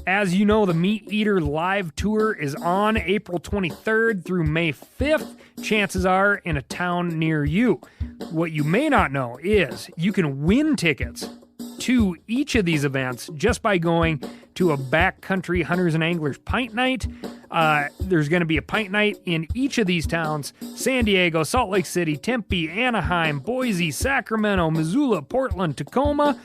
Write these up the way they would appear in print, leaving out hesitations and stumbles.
As you know, the Meat Eater Live Tour is on April 23rd through May 5th. Chances are in a town near you. What you may not know is you can win tickets to each of these events just by going to a Backcountry Hunters and Anglers Pint Night. There's going to be a pint night in each of these towns: San Diego, Salt Lake City, Tempe, Anaheim, Boise, Sacramento, Missoula, Portland, Tacoma,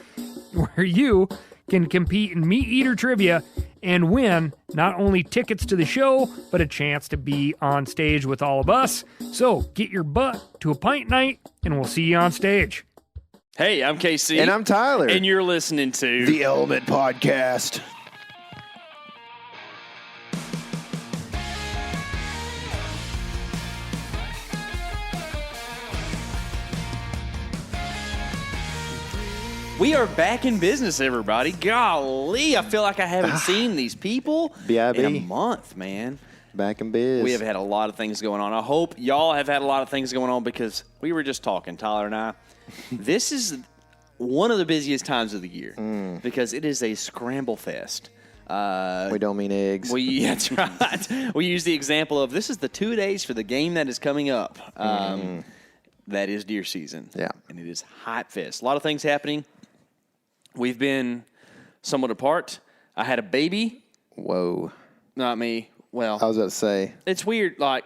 where you can compete in Meat Eater trivia and win not only tickets to the show, but a chance to be on stage with all of us. So get your butt to a pint night, and we'll see you on stage. Hey, I'm KC. And I'm Tyler. And you're listening to The Element Podcast. We are back in business, everybody. Golly, I feel like I haven't seen these people B.I.B. in a month, man. Back in biz. We have had a lot of things going on. I hope y'all have had a lot of things going on because we were just talking, Tyler and I. This is one of the busiest times of the year because it is a scramble fest. We don't mean eggs. That's right. We use the example of this is the 2 days for the game that is coming up. That is deer season. Yeah. And it is Hype Fest. A lot of things happening. We've been somewhat apart. I had a baby. Whoa. Not me. Well, I was about to say. it's weird. Like,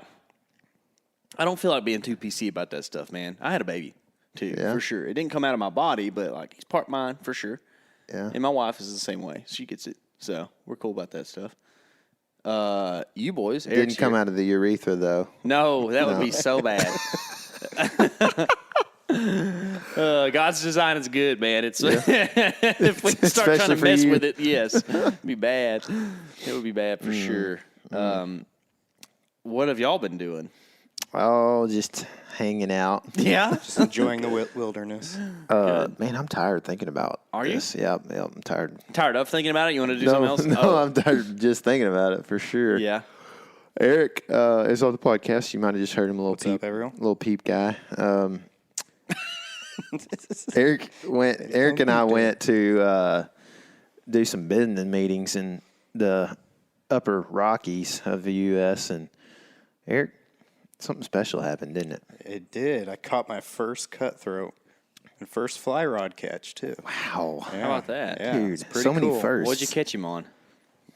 I don't feel like being too PC about that stuff, man. I had a baby, too, Yeah? for sure. It didn't come out of my body, but, like, it's part mine, for sure. Yeah. And my wife is the same way. She gets it. So, we're cool about that stuff. You boys. Didn't come out of the urethra, though. No, that would be so bad. God's design is good, man. It's if we start Especially trying to for mess you. with it, yes, it'd be bad. It would be bad for sure. What have y'all been doing? Oh, just hanging out. Yeah, Just enjoying the wilderness. Man, I'm tired thinking about Are you? this. Yeah, I'm tired. tired of thinking about it. You want to do No, something else? no, I'm tired just thinking about it for sure. Yeah. Eric is on the podcast. You might have just heard him a little What's peep, up, everyone? little peep guy. Eric and I went to do some business meetings in the upper Rockies of the U.S. And Eric, something special happened, didn't it? It did. I caught my first cutthroat and first fly rod catch, too. Wow. Yeah. How about that? Yeah, Dude, it's pretty so many cool. firsts. What'd you catch him on?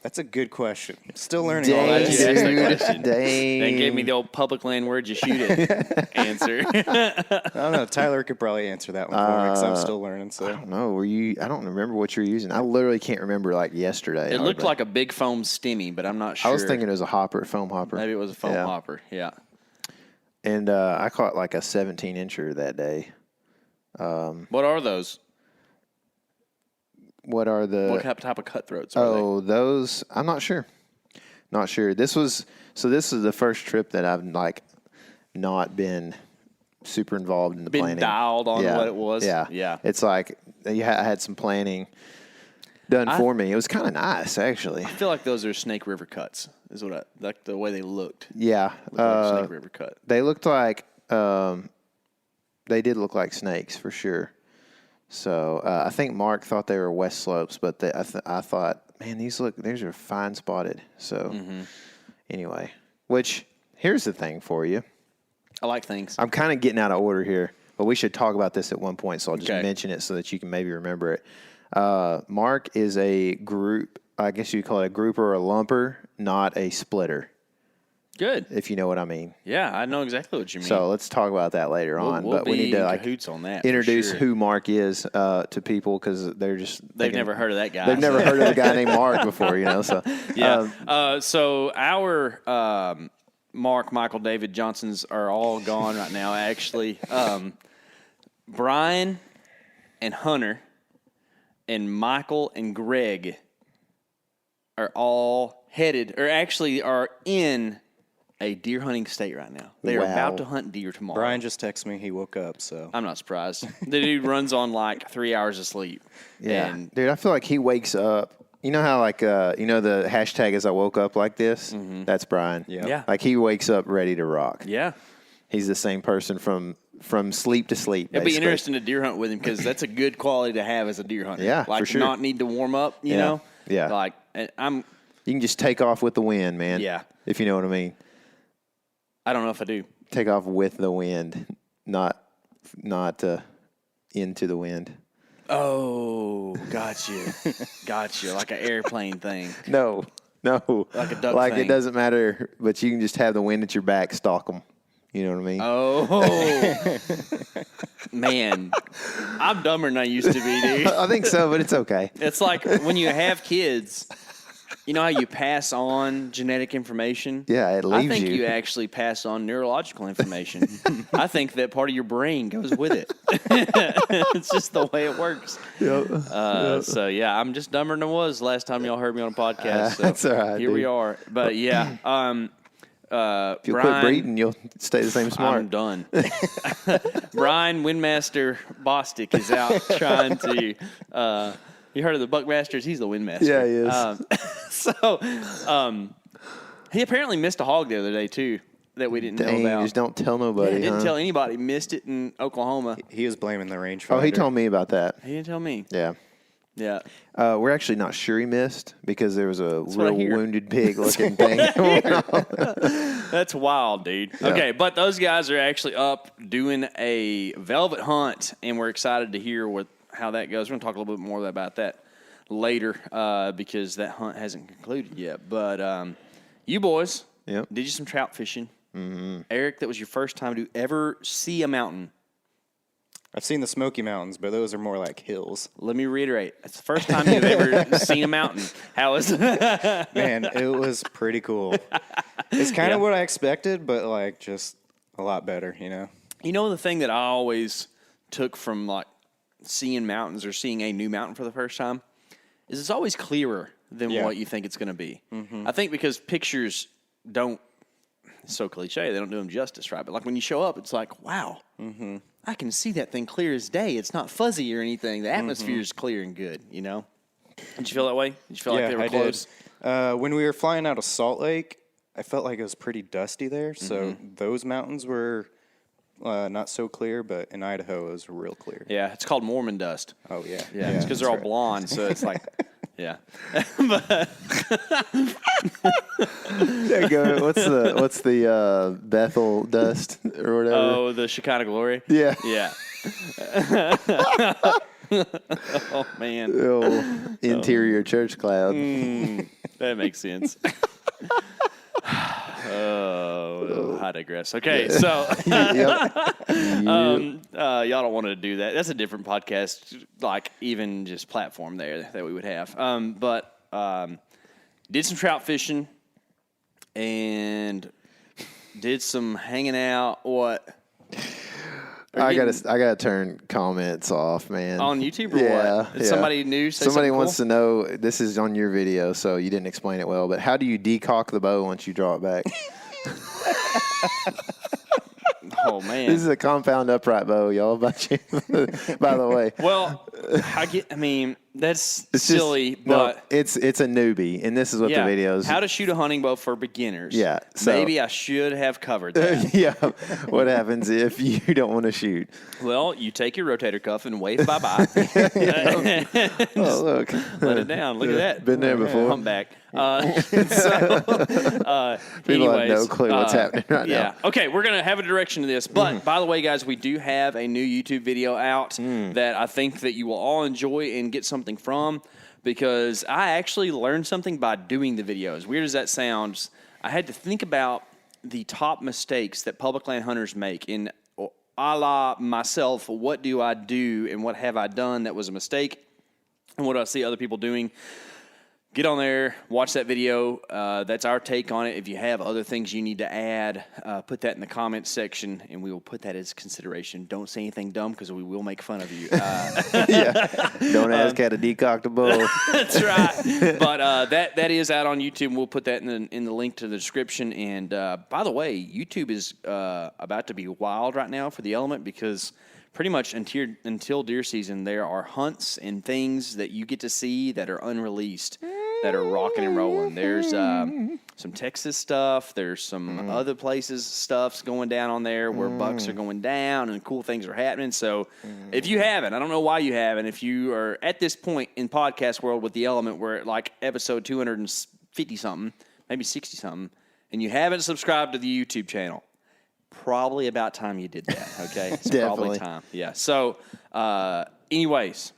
That's a good question. Still learning all Glad that. you asked that Dude, question. dang. They gave me the old public land where'd you shoot it answer. I don't know. Tyler could probably answer that one for me because I'm still learning. So No, I don't remember what you're using. I literally can't remember like yesterday. It looked like a big foam stimmy, but I'm not sure. I was thinking it was a foam hopper. Maybe it was a foam Yeah. hopper. Yeah. And I caught like a 17-incher that day. What are those? What are the... What type of cutthroats are Oh, those... I'm not sure. Not sure. This is the first trip that I've like not been super involved in the Been planning. dialed on what it was? Yeah. Yeah. It's like I had some planning done for me. It was kind of nice, actually. I feel like those are Snake River cuts. Is what like the way they looked. Yeah. Looked like Snake River cut. They looked like... they did look like snakes, for sure. So I think Mark thought they were West Slopes, but I thought, man, these are fine spotted. So anyway, which here's the thing for you. I like things. I'm kind of getting out of order here, but we should talk about this at one point. So I'll just Okay. mention it so that you can maybe remember it. Mark is a group, I guess you'd call it a grouper or a lumper, not a splitter, Good. if you know what I mean. Yeah, I know exactly what you mean. So let's talk about that later on. we'll But we need be to in like cahoots on that. for introduce sure. who Mark is to people because they're just They've never heard of that guy. They've never heard of a guy named Mark before, you know. So Yeah. So our Mark, Michael, David Johnsons are all gone right now. Actually, Brian and Hunter and Michael and Greg are all headed, or actually are in a deer hunting state right now. They are Wow. about to hunt deer tomorrow. Brian just texted me. He woke up. So I'm not surprised. The dude runs on like 3 hours of sleep. yeah, And dude, I feel like he wakes up. You know how like you know the hashtag is I woke up like this. That's Brian. Yeah. Like he wakes up ready to rock. yeah. He's the same person from sleep to sleep. It'd be basically. interesting to deer hunt with him because that's a good quality to have as a deer hunter. Yeah, for like sure. not need to warm up, you know? Yeah. Like I'm. You can just take off with the wind, man. Yeah. If you know what I mean. I don't know if I do. Take off with the wind, not into the wind. Oh, gotcha. Like an airplane thing. No. Like a duck Like thing. it doesn't matter, but you can just have the wind at your back, stalk them. You know what I mean? Oh, man. I'm dumber than I used to be, dude. I think so, but it's okay. It's like when you have kids, you know how you pass on genetic information? Yeah, it leaves I think you. you actually pass on neurological information. I think that part of your brain goes with it. It's just the way it works. Yep. So, yeah, I'm just dumber than I was last time y'all heard me on a podcast. So That's all right, here we dude. are. But, yeah. If you Brian, quit breeding, you'll stay the same smart. I'm done. Brian Windmaster Bostic is out trying to. You heard of the Buckmasters? He's the Windmaster. Yeah, he is. He apparently missed a hog the other day too that we didn't Dang, know about. just don't tell nobody. Yeah, didn't huh? tell anybody. Missed it in Oklahoma. He was blaming the rangefinder. Oh, he told me about that. He didn't tell me. Yeah. Yeah. We're actually not sure he missed because there was a what I real hear. wounded pig looking thing going on. That's wild, dude. Yeah. Okay, but those guys are actually up doing a velvet hunt, and we're excited to hear how that goes. We're going to talk a little bit more about that later because that hunt hasn't concluded yet. But you boys Yep. did you some trout fishing. Mm-hmm. Eric, that was your first time to ever see a mountain. I've seen the Smoky Mountains, but those are more like hills. Let me reiterate. It's the first time you've ever seen a mountain. How was it? Man, it was pretty cool. It's kind of what I expected, but like just a lot better, you know? You know, the thing that I always took from like seeing mountains or seeing a new mountain for the first time is it's always clearer than what you think it's going to be. Mm-hmm. I think because pictures don't, it's so cliche, they don't do them justice, right? But like when you show up, it's like, wow, I can see that thing clear as day. It's not fuzzy or anything. The atmosphere is clear and good, you know? Did you feel that way? Did you feel like they were close? Did. When we were flying out of Salt Lake, I felt like it was pretty dusty there. So those mountains were not so clear, but in Idaho it was real clear. Yeah, it's called Mormon dust. Oh, yeah. Yeah, it's because they're all blonde, so it's like, yeah. But Yeah, go. What's the Bethel dust or whatever? oh, the Shekinah glory. Yeah. Yeah. Oh man, Oh, interior church cloud. that makes sense. Oh, I digress. Okay, so Yep. y'all don't want to do that. That's a different podcast, like even just platform there that we would have. But did some trout fishing and did some hanging out. What? I gotta turn comments off, man. On YouTube or yeah, what? Did somebody new say somebody something wants cool? to know. This is on your video, so you didn't explain it well. But how do you decock the bow once you draw it back? Oh man, This is a compound upright bow, y'all. By the way, well, I mean, that's it's silly, just, but no, it's a newbie, and this is what the video is. How to shoot a hunting bow for beginners. Yeah, so- maybe I should have covered that. Yeah, what happens if you don't want to shoot? Well, you take your rotator cuff and wave bye-bye. Oh, look, Let it down. Look at that. Been there before. I'm back. People have anyways, no clue what's happening right yeah. now. Okay, we're going to have a direction to this. But, by the way, guys, we do have a new YouTube video out that I think that you will all enjoy and get something from because I actually learned something by doing the video. As weird as that sounds, I had to think about the top mistakes that public land hunters make in a la myself. What do I do and what have I done that was a mistake? And what do I see other people doing? Get on there, watch that video. That's our take on it. If you have other things you need to add, put that in the comments section, and we will put that as consideration. Don't say anything dumb because we will make fun of you. Yeah, don't ask how to decock the bow. That's right. But that is out on YouTube. And we'll put that in the link to the description. And by the way, YouTube is about to be wild right now for the element because pretty much until deer season, there are hunts and things that you get to see that are unreleased. that are rocking and rolling. There's some Texas stuff. There's some other places stuff's going down on there where bucks are going down and cool things are happening. So if you haven't, I don't know why you haven't. If you are at this point in podcast world with the Element, we're at like episode 250 something, maybe 60 something, and you haven't subscribed to the YouTube channel, probably about time you did that. Okay, it's probably time. Yeah. So, anyways,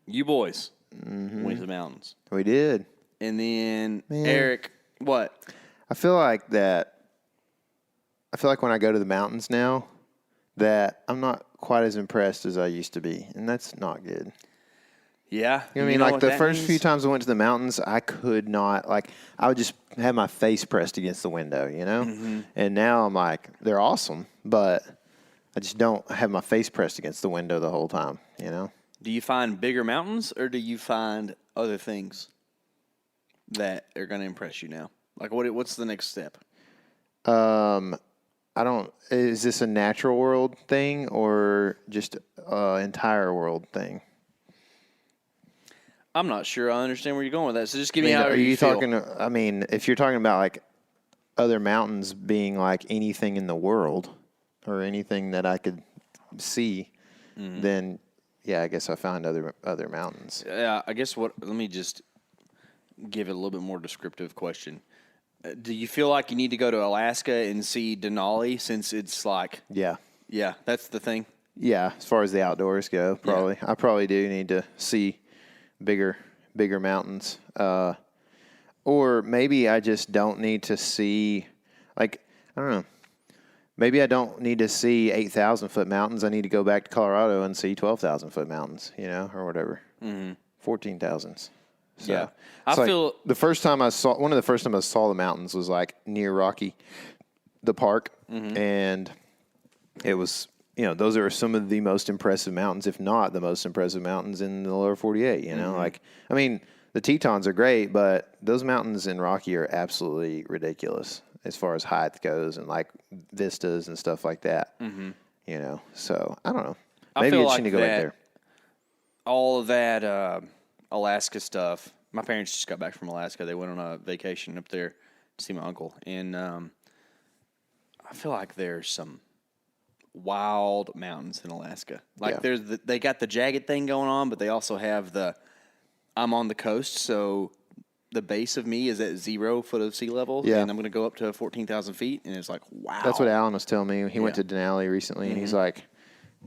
you boys went to the mountains. We did. And then Eric, what? I feel like when I go to the mountains now that I'm not quite as impressed as I used to be. And that's not good. Yeah. You know what I mean? Like the first few times I went to the mountains, I could not, like, I would just have my face pressed against the window, you know? Mm-hmm. And now I'm like, they're awesome, but I just don't have my face pressed against the window the whole time, you know? Do you find bigger mountains or do you find other things that are going to impress you now? Like, what's the next step? Is this a natural world thing or just entire world thing? I'm not sure I understand where you're going with that. So just give me how you feel. Talking, I mean, if you're talking about like other mountains being like anything in the world or anything that I could see, then yeah, I guess I found other mountains. Yeah, I guess let me just give it a little bit more descriptive question. Do you feel like you need to go to Alaska and see Denali since it's like... Yeah, that's the thing? Yeah, as far as the outdoors go, probably. Yeah. I probably do need to see bigger mountains. Or maybe I just don't need to see, like, I don't know. Maybe I don't need to see 8,000-foot mountains. I need to go back to Colorado and see 12,000-foot mountains, you know, or whatever. 14,000s. So, yeah. I feel... One of the first time I saw the mountains was, like, near Rocky, the park. And it was... You know, those are some of the most impressive mountains, if not the most impressive mountains in the lower 48, you know? Like, I mean, the Tetons are great, but those mountains in Rocky are absolutely ridiculous as far as height goes and, like, vistas and stuff like that, you know? So, I don't know. Maybe I just need to go back there. All of that Alaska stuff, my parents just got back from Alaska. They went on a vacation up there to see my uncle. And I feel like there's some wild mountains in Alaska. Like they got the jagged thing going on, but they also have I'm on the coast, so the base of me is at 0 foot of sea level, and I'm going to go up to 14,000 feet, and it's like, wow. That's what Alan was telling me. He went to Denali recently, and he's like,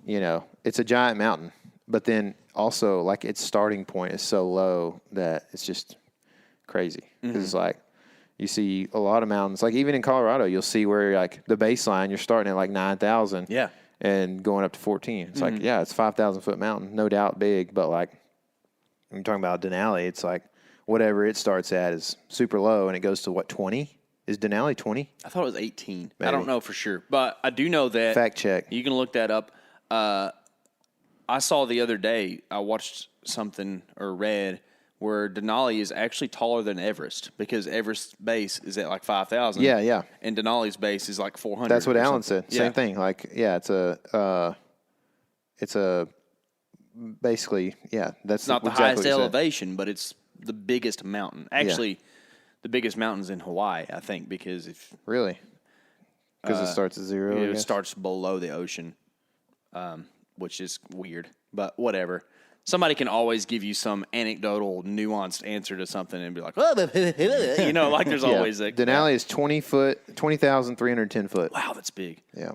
you know, it's a giant mountain, but then also, like, its starting point is so low that it's just crazy. Because it's like, you see a lot of mountains, like even in Colorado, you'll see where like the baseline, you're starting at like 9,000 and going up to 14. It's like, yeah, it's 5,000-foot mountain, no doubt big, but like when you're talking about Denali, it's like whatever it starts at is super low and it goes to what, 20? Is Denali 20? I thought it was 18. Maybe. I don't know for sure, but I do know that. Fact check. You can look that up. I saw the other day, I watched something or read where Denali is actually taller than Everest because Everest's base is at like 5,000. Yeah. And Denali's base is like 400. That's what Alan said. Same thing. Like, yeah, it's a basically, yeah. That's it's not the highest elevation, but it's the biggest mountain. Actually, the biggest mountain's in Hawaii, I think, because if really, because it starts at 0. It starts below the ocean, which is weird, but whatever. Somebody can always give you some anecdotal, nuanced answer to something and be like, you know, like there's always a... Denali is 20,310 foot. Wow, that's big. Yeah.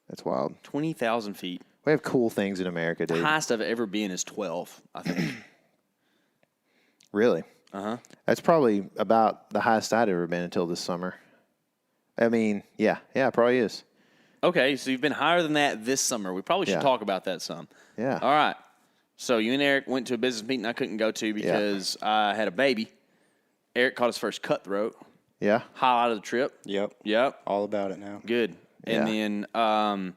That's wild. 20,000 feet. We have cool things in America, dude. The highest I've ever been is 12, I think. Really? Uh-huh. That's probably about the highest I'd ever been until this summer. I mean, yeah, it probably is. Okay, so you've been higher than that this summer. We probably should talk about that some. Yeah. All right. So you and Eric went to a business meeting I couldn't go to because I had a baby. Eric caught his first cutthroat. Yeah. Highlight of the trip. Yep. All about it now. Good. And then... Dang,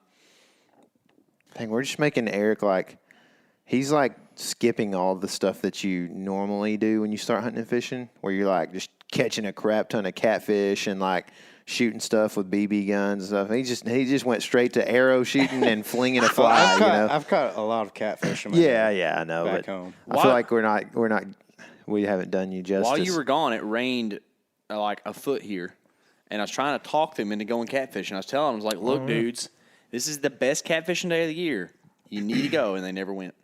we're just making Eric like... He's like skipping all the stuff that you normally do when you start hunting and fishing, where you're like just catching a crap ton of catfish and like... shooting stuff with BB guns and stuff. He just went straight to arrow shooting and flinging a fly. I've caught a lot of catfish in my I know. back home. I feel like we're not We haven't done you justice. While you were gone, it rained like a foot here. And I was trying to talk them into going catfishing. I was telling them, I was like, look, dudes, this is the best catfishing day of the year. You need to go. And they never went.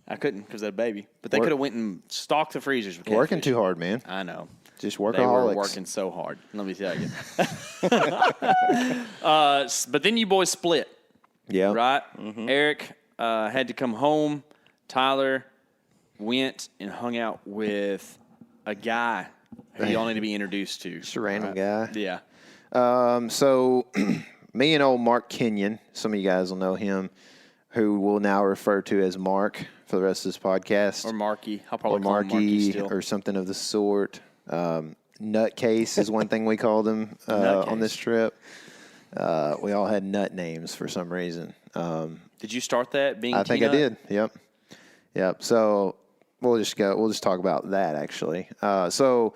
I couldn't because of that baby. But they could have went and stocked the freezers with catfish. Working too hard, man. I know. Just workaholics. They were working so hard. Let me tell you. But then you boys split. Yeah. Right? Mm-hmm. Eric had to come home. Tyler went and hung out with a guy who y'all need to be introduced to. Just a random guy. Yeah. So me and old Mark Kenyon, some of you guys will know him, who we'll now refer to as Mark for the rest of this podcast. Or Marky. I'll probably or call him Marky still. or something of the sort. Nutcase is one thing we called him on this trip. We all had nut names for some reason. Did you start that being I think I T-Nut? did. Yep. So we'll just talk about that actually. So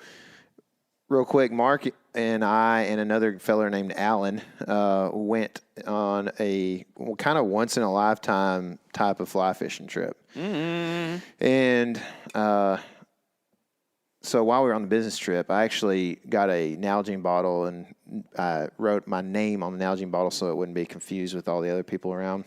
real quick, Mark and I and another feller named Alan went on a kind of once in a lifetime type of fly fishing trip. Mm-hmm. And so while we were on the business trip, I actually got a Nalgene bottle and I wrote my name on the Nalgene bottle so it wouldn't be confused with all the other people around.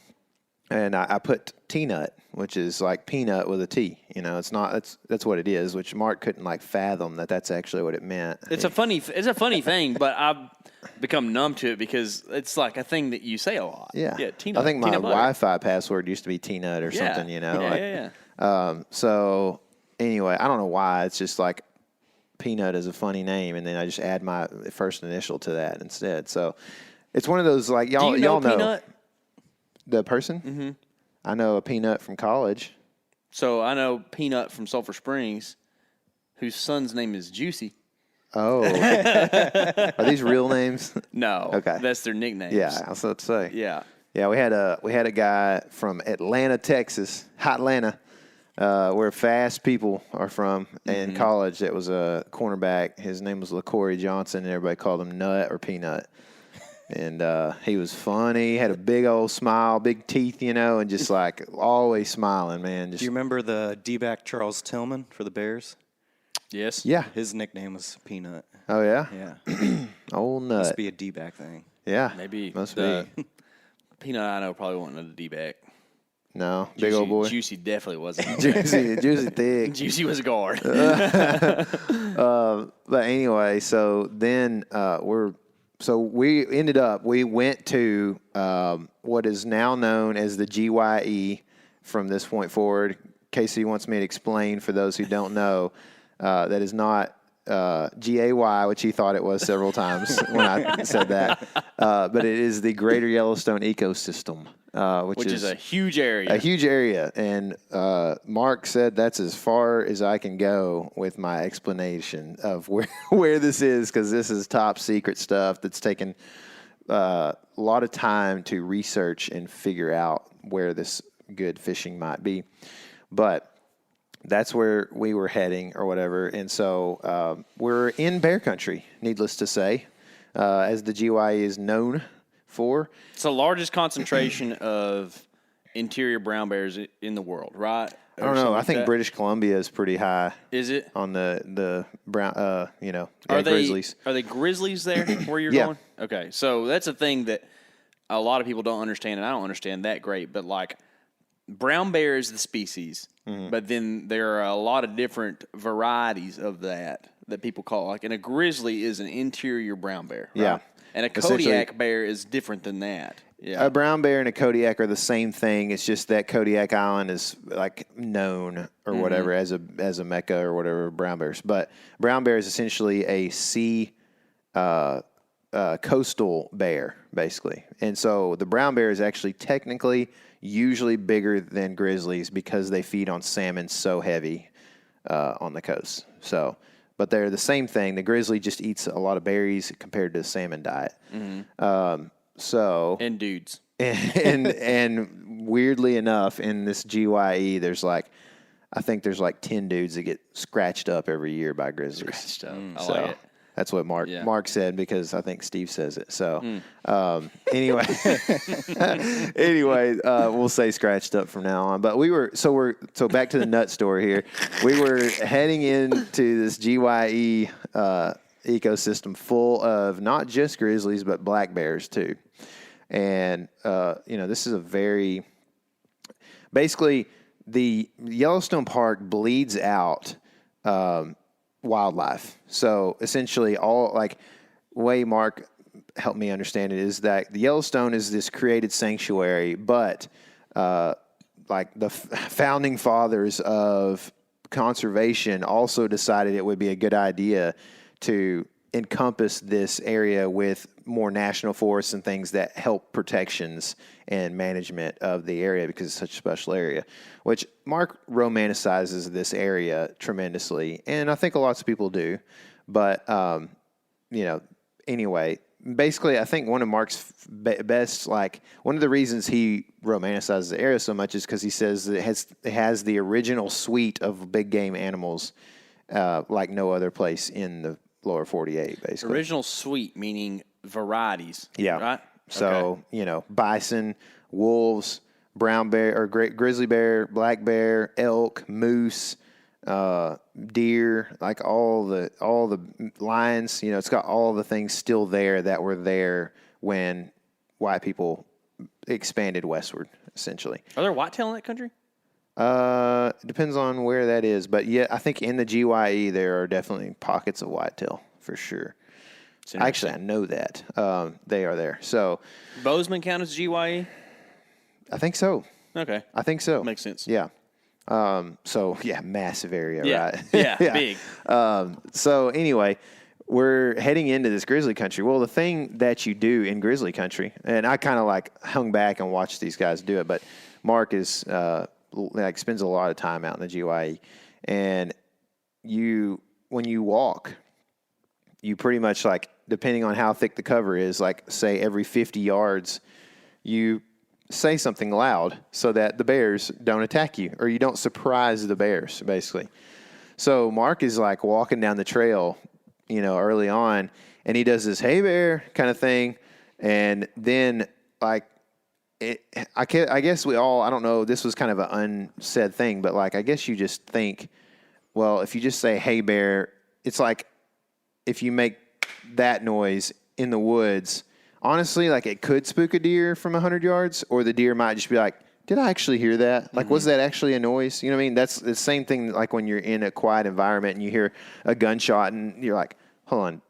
And I put T-nut, which is like peanut with a T. You know, it's not. That's what it is. Which Mark couldn't like fathom that that's actually what it meant. It's a funny thing, but I've become numb to it because it's like a thing that you say a lot. Yeah, T-nut. I think my T-nut butter. Wi-Fi password used to be T-nut or something. You know. Yeah. So anyway, I don't know why. It's just like peanut is a funny name, and then I just add my first initial to that instead. So it's one of those like y'all Do you know know. Peanut? The person? Mm-hmm. I know a Peanut from college. So I know Peanut from Sulphur Springs, whose son's name is Juicy. Oh. Are these real names? No. Okay. That's their nicknames. Yeah, I was about to say. Yeah. Yeah, we had a guy from Atlanta, Texas, hot Atlanta, where fast people are from in college. That was a cornerback. His name was LaCorey Johnson, and everybody called him Nut or Peanut. And he was funny, had a big old smile, big teeth, you know, and just like always smiling, man. Just, Do you remember the D-back Charles Tillman for the Bears? Yes. Yeah. His nickname was Peanut. Oh, yeah? Yeah. Old Nut. Must be a D-back thing. Yeah. Maybe. Must be. Peanut, I know, probably wasn't a D-back. No, big old boy. Juicy definitely wasn't. Juicy thick. Juicy was a guard. But anyway, so then we went to what is now known as the GYE from this point forward. Casey wants me to explain for those who don't know, that is not GAY, which he thought it was several times when I said that. But it is the Greater Yellowstone Ecosystem, which is a huge area. A huge area. And Mark said that's as far as I can go with my explanation of where this is, because this is top secret stuff that's taken a lot of time to research and figure out where this good fishing might be. But that's where we were heading or whatever. And so we're in bear country, needless to say, as the GYE is known for. It's the largest concentration of interior brown bears in the world, right? I don't know. I think British Columbia is pretty high. Is it? On the brown, grizzlies. Are they grizzlies there where you're going? Okay. So that's a thing that a lot of people don't understand, and I don't understand that great. But like, brown bear is the species, but then there are a lot of different varieties of that people call, like, and a grizzly is an interior brown bear. Right? Yeah. And a Kodiak bear is different than that. Yeah. A brown bear and a Kodiak are the same thing. It's just that Kodiak Island is like known or whatever as a mecca or whatever brown bears. But brown bear is essentially a sea coastal bear, basically. And so the brown bear is actually technically usually bigger than grizzlies because they feed on salmon so heavy on the coast. So, but they're the same thing. The grizzly just eats a lot of berries compared to the salmon diet. And dudes. And weirdly enough, in this GYE, I think there's like 10 dudes that get scratched up every year by grizzlies. I like it. That's what Mark said, because I think Steve says it. So anyway, we'll say scratched up from now on. But so back to the nut story here. We were heading into this GYE ecosystem full of not just grizzlies but black bears too. And this is basically the Yellowstone Park bleeds out wildlife. So essentially way Mark helped me understand it is that the Yellowstone is this created sanctuary, but the founding fathers of conservation also decided it would be a good idea to encompass this area with more national forests and things that help protections and management of the area, because it's such a special area, which Mark romanticizes this area tremendously. And I think lots of people do. But, anyway, basically, I think one of Mark's best, one of the reasons he romanticizes the area so much is because he says that it has the original suite of big game animals like no other place in the lower 48, basically. Original suite, meaning varieties. Yeah. Right? So, bison, wolves, brown bear, or grizzly bear, black bear, elk, moose, deer, all the lions, it's got all the things still there that were there when white people expanded westward, essentially. Are there whitetail in that country? It depends on where that is, but yeah, I think in the GYE there are definitely pockets of whitetail for sure. Actually, I know that they are there. So Bozeman count as GYE? I think so. Okay, I think so. Makes sense. Yeah. Massive area, right? Yeah, big. So anyway, we're heading into this grizzly country. Well, the thing that you do in grizzly country, and I kind of hung back and watched these guys do it, but Mark is spends a lot of time out in the GYE, and when you walk, you pretty much depending on how thick the cover is, say every 50 yards, you say something loud so that the bears don't attack you, or you don't surprise the bears, basically. So Mark is walking down the trail, early on, and he does this "hey bear" kind of thing, and then I guess we all, I don't know, this was kind of an unsaid thing, but I guess you just think, well, if you just say "hey bear," it's if you make that noise in the woods, honestly, it could spook a deer from 100 yards, or the deer might just be like, did I actually hear that? Was that actually a noise? You know what I mean? That's the same thing when you're in a quiet environment and you hear a gunshot and you're like, hold on,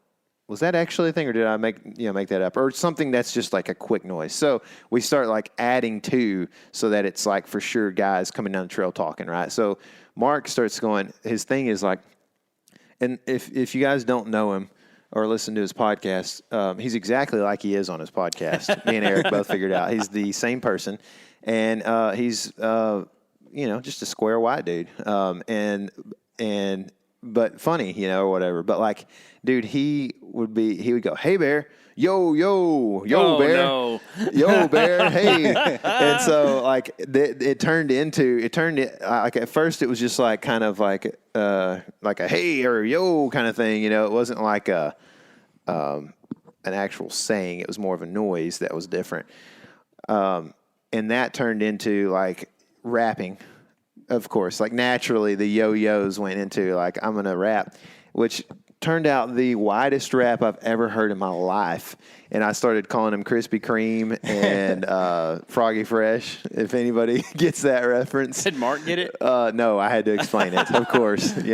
was that actually a thing, or did I make that up? Or something that's just a quick noise. So we start adding to, so that it's for sure guys coming down the trail talking, right? So Mark starts going, his thing is and if you guys don't know him or listen to his podcast, he's exactly like he is on his podcast. Me and Eric both figured out. He's the same person. And he's, just a square white dude. But funny, or whatever. But dude, he would go, "Hey bear, yo, bear, no. yo bear, hey." And so it turned at first it was just kind of like a "hey" or "yo" kind of thing. It wasn't an actual saying. It was more of a noise that was different. And that turned into rapping, of course. Naturally, the yo-yos went into I'm going to rap, which turned out the widest rap I've ever heard in my life. And I started calling him Krispy Kreme and Froggy Fresh, if anybody gets that reference. Did Mark get it? No, I had to explain it, of course, But he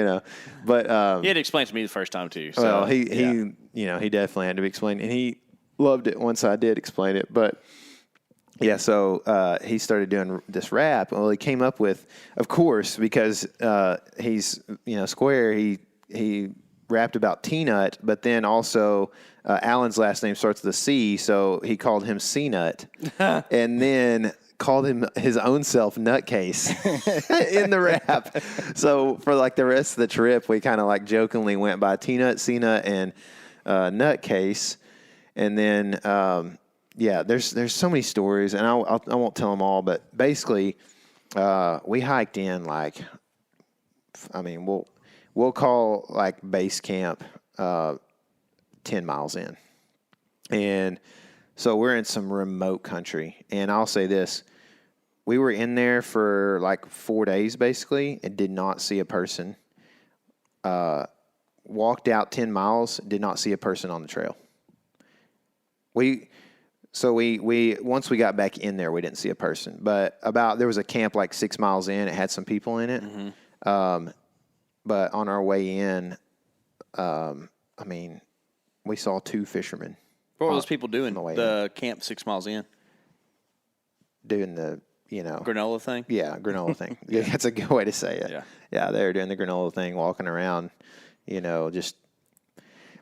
had to explain it to me the first time, too. So, well, he definitely had to explain it. And he loved it once I did explain it. But yeah, so he started doing this rap. Well, he came up with, of course, because he's square. He rapped about T-Nut, but then also Allen's last name starts with a C, so he called him C-Nut, and then called him his own self Nutcase in the rap. So for the rest of the trip, we kind of jokingly went by T-Nut, C-Nut, and Nutcase, and then. There's so many stories, and I won't tell them all, but basically, we hiked in we'll call base camp 10 miles in. And so we're in some remote country. And I'll say this. We were in there for like 4 days, basically, and did not see a person. Walked out 10 miles, did not see a person on the trail. We once we got back in there, we didn't see a person. But there was a camp like 6 miles in. It had some people in it. Mm-hmm. But on our way in, we saw 2 fishermen. What were those people doing? The in. camp 6 miles in? Doing the, granola thing? Yeah, granola thing. Yeah, that's a good way to say it. Yeah, they were doing the granola thing, walking around, just.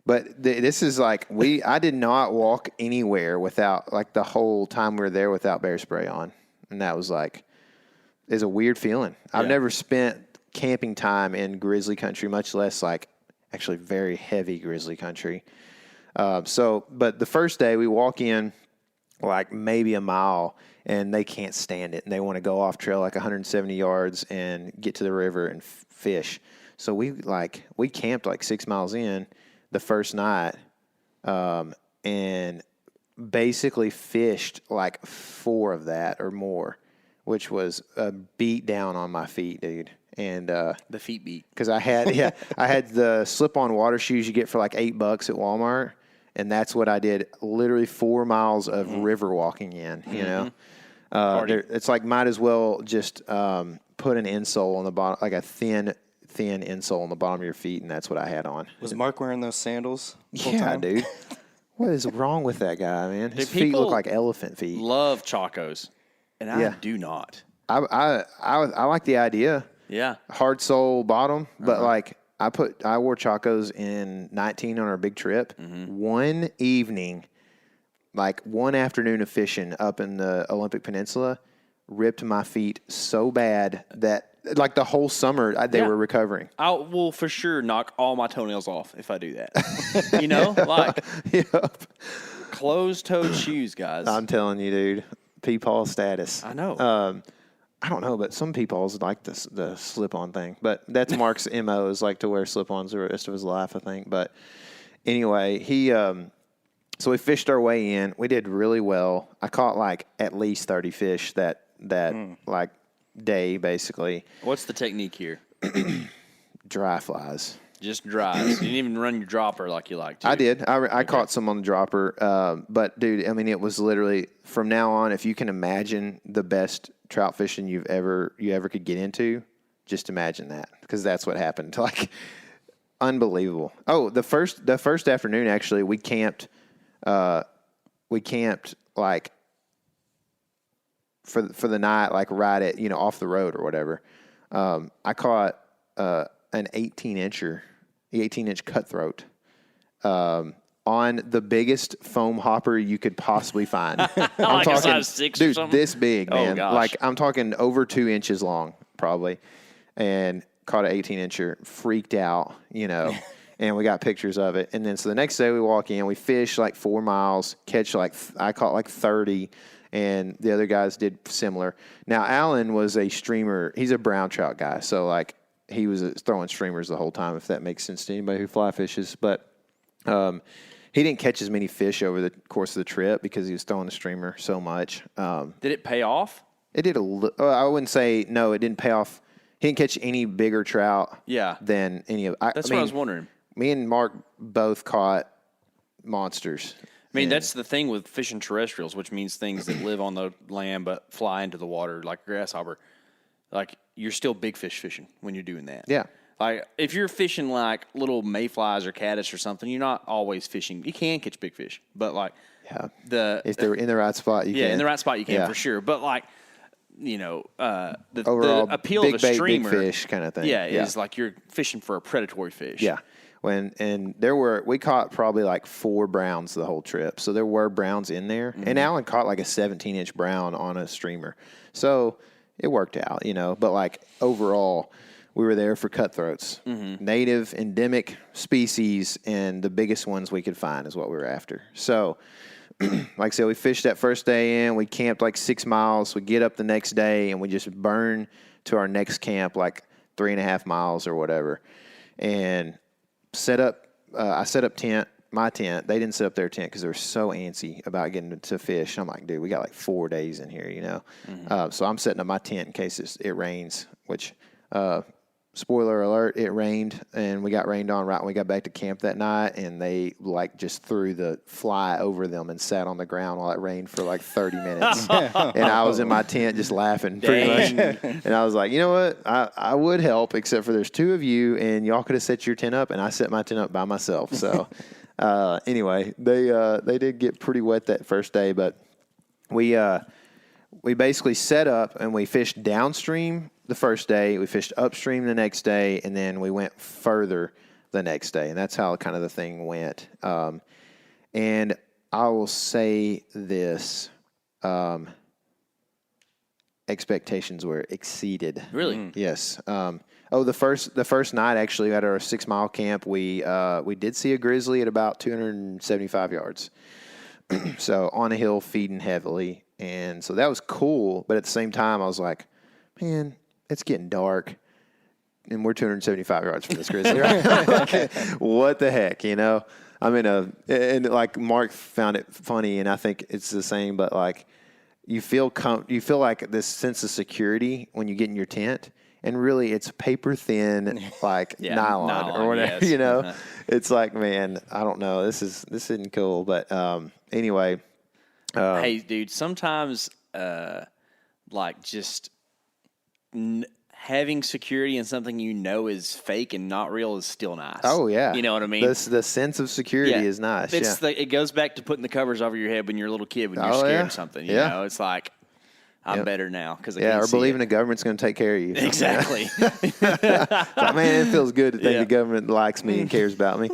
But this is like, I did not walk anywhere without, like the whole time we were there without bear spray on. And that was like, it's a weird feeling. Yeah. I've never spent camping time in grizzly country, much less like actually very heavy grizzly country. But the first day we walk in like maybe a mile and they can't stand it. And they want to go off trail like 170 yards and get to the river and fish. So we camped like 6 miles in the first night, and basically fished like 4 of that or more, which was a beat down on my feet, dude. And the feet beat, because I had the slip-on water shoes you get for like $8 at Walmart, and that's what I did. Literally 4 miles of river walking in. It's like might as well just put an insole on the bottom, like a thin insole on the bottom of your feet, and that's what I had on. Was Mark wearing those sandals? Yeah, dude. What is wrong with that guy, man? His feet look like elephant feet. Love Chacos, and I do not. I like the idea. Yeah, hard sole bottom, but like I wore Chacos in 19 on our big trip. Mm-hmm. One evening, like one afternoon of fishing up in the Olympic Peninsula, ripped my feet so bad that like the whole summer they were recovering. I will for sure knock all my toenails off if I do that. Yep. Closed-toed shoes, guys. I'm telling you, dude. Peepaw status. I know. I don't know, but some people's like the slip-on thing. But that's Mark's MO is like to wear slip-ons the rest of his life, I think. But anyway, so we fished our way in. We did really well. I caught like at least 30 fish that like day, basically. What's the technique here? Dry flies. Just dries. You didn't even run your dropper like you like to. I did. I caught some on the dropper. But, dude, I mean, it was literally from now on, if you can imagine the best trout fishing you ever could get into, just imagine that, because that's what happened. Like, unbelievable. Oh, the first afternoon, actually, we camped like for the night, like right at, off the road or whatever. I caught an 18-inch cutthroat on the biggest foam hopper you could possibly find. I'm like talking, a size 6 dude, or something? this big, man. Oh, gosh. Like I'm talking over 2 inches long, probably, and caught an 18-incher. Freaked out, And we got pictures of it. And then so the next day we walk in, we fish like 4 miles, catch I caught like 30, and the other guys did similar. Now Alan was a streamer. He's a brown trout guy, so like he was throwing streamers the whole time, if that makes sense to anybody who fly fishes. But he didn't catch as many fish over the course of the trip because he was throwing the streamer so much. Did it pay off? It did I wouldn't say no. It didn't pay off. He didn't catch any bigger trout. Than any of. That's what I was wondering. Me and Mark both caught monsters. I mean, that's the thing with fishing terrestrials, which means things that live on the land but fly into the water, like a grasshopper. Like, you're still big fish fishing when you're doing that. Yeah. Like, if you're fishing like little mayflies or caddis or something, you're not always fishing. You can catch big fish, but like, if they're in the right spot, you can. Yeah, in the right spot, you can for sure. But like, overall, the appeal big of a streamer, big fish kind of thing. Yeah, is like you're fishing for a predatory fish. Yeah. We caught probably like 4 browns the whole trip. So there were browns in there. Mm-hmm. And Alan caught like a 17-inch brown on a streamer. So it worked out, But like overall, we were there for cutthroats. Mm-hmm. Native, endemic species, and the biggest ones we could find is what we were after. So like I said, we fished that first day in. We camped like 6 miles. We get up the next day, and we just burn to our next camp like 3.5 miles or whatever. And I set up tent my tent. They didn't set up their tent because they were so antsy about getting to fish. I'm like, dude, we got like 4 days in here, you know. So I'm setting up my tent in case it rains, which spoiler alert, it rained, and we got rained on right when we got back to camp that night, and they like just threw the fly over them and sat on the ground while it rained for like 30 minutes. And I was in my tent just laughing pretty much. And I was like, you know what? I would help, except for there's 2 of you, and y'all could have set your tent up, and I set my tent up by myself. So anyway, they did get pretty wet that first day, but we basically set up and we fished downstream the first day, we fished upstream the next day, and then we went further the next day. And that's how kind of the thing went. And I will say this, expectations were exceeded. Really? Yes. The first night, actually, at our 6 mile camp, we did see a grizzly at about 275 yards. So on a hill, feeding heavily. And so that was cool. But at the same time, I was like, man, it's getting dark, and we're 275 yards from this grizzly, right? What the heck, you know? I'm and like Mark found it funny, and I think it's the same, but like you feel like this sense of security when you get in your tent, and really it's paper thin, like nylon or whatever, yes. You know? It's like, man, I don't know. This isn't cool, but anyway. Hey, dude, sometimes like just having security in something you know is fake and not real is still nice. Oh, yeah. You know what I mean? The sense of security is nice. It goes back to putting the covers over your head when you're a little kid when you're scared of something. You know, it's like, I'm better now because I can't or see believing the government's going to take care of you. Exactly. Like, man, it feels good to think the government likes me and cares about me.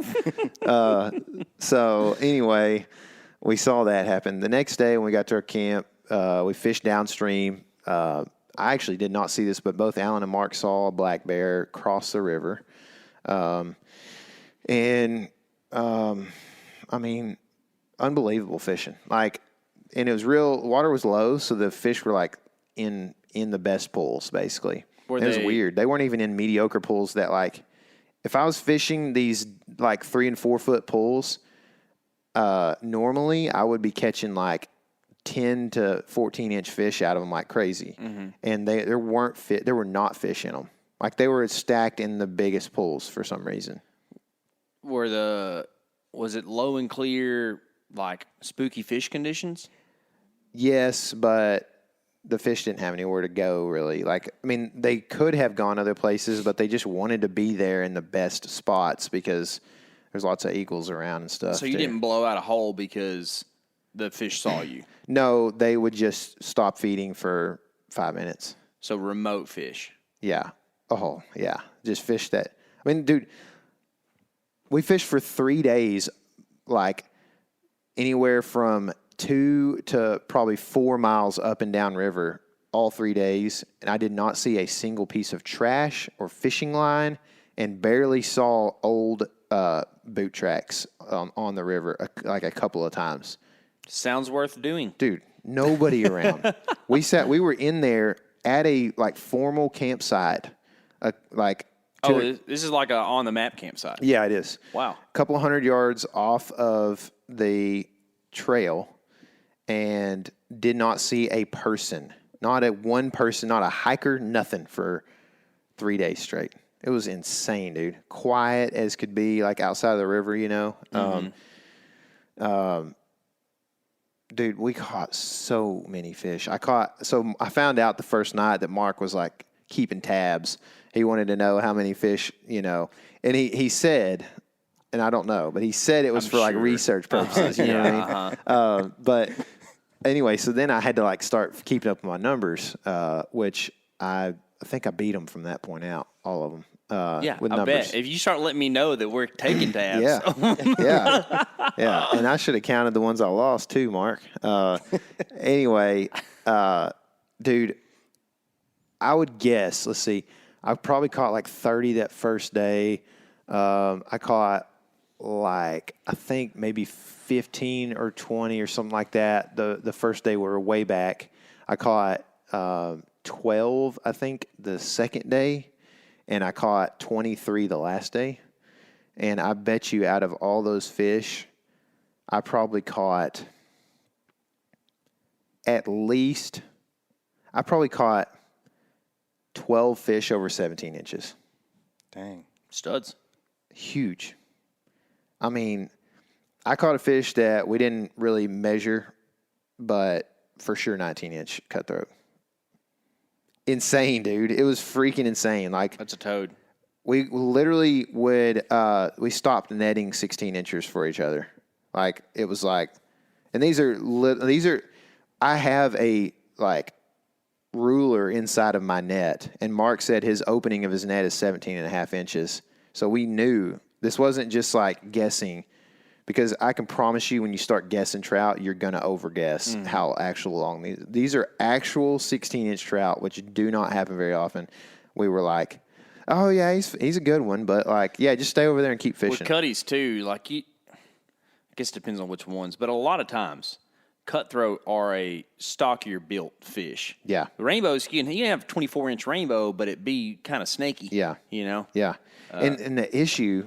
So anyway, we saw that happen. The next day when we got to our camp, we fished downstream. I actually did not see this, but both Alan and Mark saw a black bear cross the river. I mean, unbelievable fishing. Like, and it was water was low, so the fish were like in the best pools, basically. It was weird. They weren't even in mediocre pools that like, if I was fishing these like 3 and 4 foot pools, normally I would be catching like 10 to 14 inch fish out of them like crazy. And there were not fish in them. Like they were stacked in the biggest pools for some reason. Was it low and clear, like spooky fish conditions? Yes, but the fish didn't have anywhere to go really. Like, I mean, they could have gone other places, but they just wanted to be there in the best spots because there's lots of eagles around and stuff. So you didn't blow out a hole because the fish saw you? No, they would just stop feeding for 5 minutes. So remote fish. Yeah. Oh, yeah. Just fish that. I mean, dude, we fished for 3 days, like anywhere from 2 to probably 4 miles up and down river all 3 days. And I did not see a single piece of trash or fishing line and barely saw old boot tracks on the river like a couple of times. Sounds worth doing. Dude, nobody around. We were in there at a like formal campsite. This is like a on the map campsite. Yeah, it is. Wow. A couple of 100 yards off of the trail and did not see a person. Not one person, not a hiker, nothing for 3 days straight. It was insane, dude. Quiet as could be, like outside of the river, you know. Dude, we caught so many fish. I found out the first night that Mark was like keeping tabs. He wanted to know how many fish, you know. And he said, and I don't know, but he said it was for like research purposes, you know what I mean? But anyway, so then I had to like start keeping up with my numbers, which I think I beat them from that point out, all of them. With numbers. Bet. If you start letting me know that we're taking tabs. Yeah. And I should have counted the ones I lost too, Mark. Anyway, dude, I would guess, let's see, I probably caught like 30 that first day. I caught like, I think maybe 15 or 20 or something like that. The first day we were way back. I caught 12, I think, the second day. And I caught 23 the last day. And I bet you out of all those fish, I probably caught 12 fish over 17 inches. Dang. Studs. Huge. I mean, I caught a fish that we didn't really measure, but for sure 19-inch cutthroat. Insane, dude. It was freaking insane. Like, That's a toad. we literally would, we stopped netting 16 inches for each other. Like, it was like, and these are, I have a, like, ruler inside of my net, and Mark said his opening of his net is 17 and a half inches. So we knew this wasn't just like guessing, because I can promise you when you start guessing trout, you're going to overguess how actual long these are actual 16-inch trout, which do not happen very often. We were like, oh yeah, he's a good one, but like, yeah, just stay over there and keep fishing. With cutties too, like I guess it depends on which ones, but a lot of times cutthroat are a stockier built fish. Yeah. Rainbows, you can have 24-inch rainbow, but it be kind of snaky. Yeah. You know? Yeah. And the issue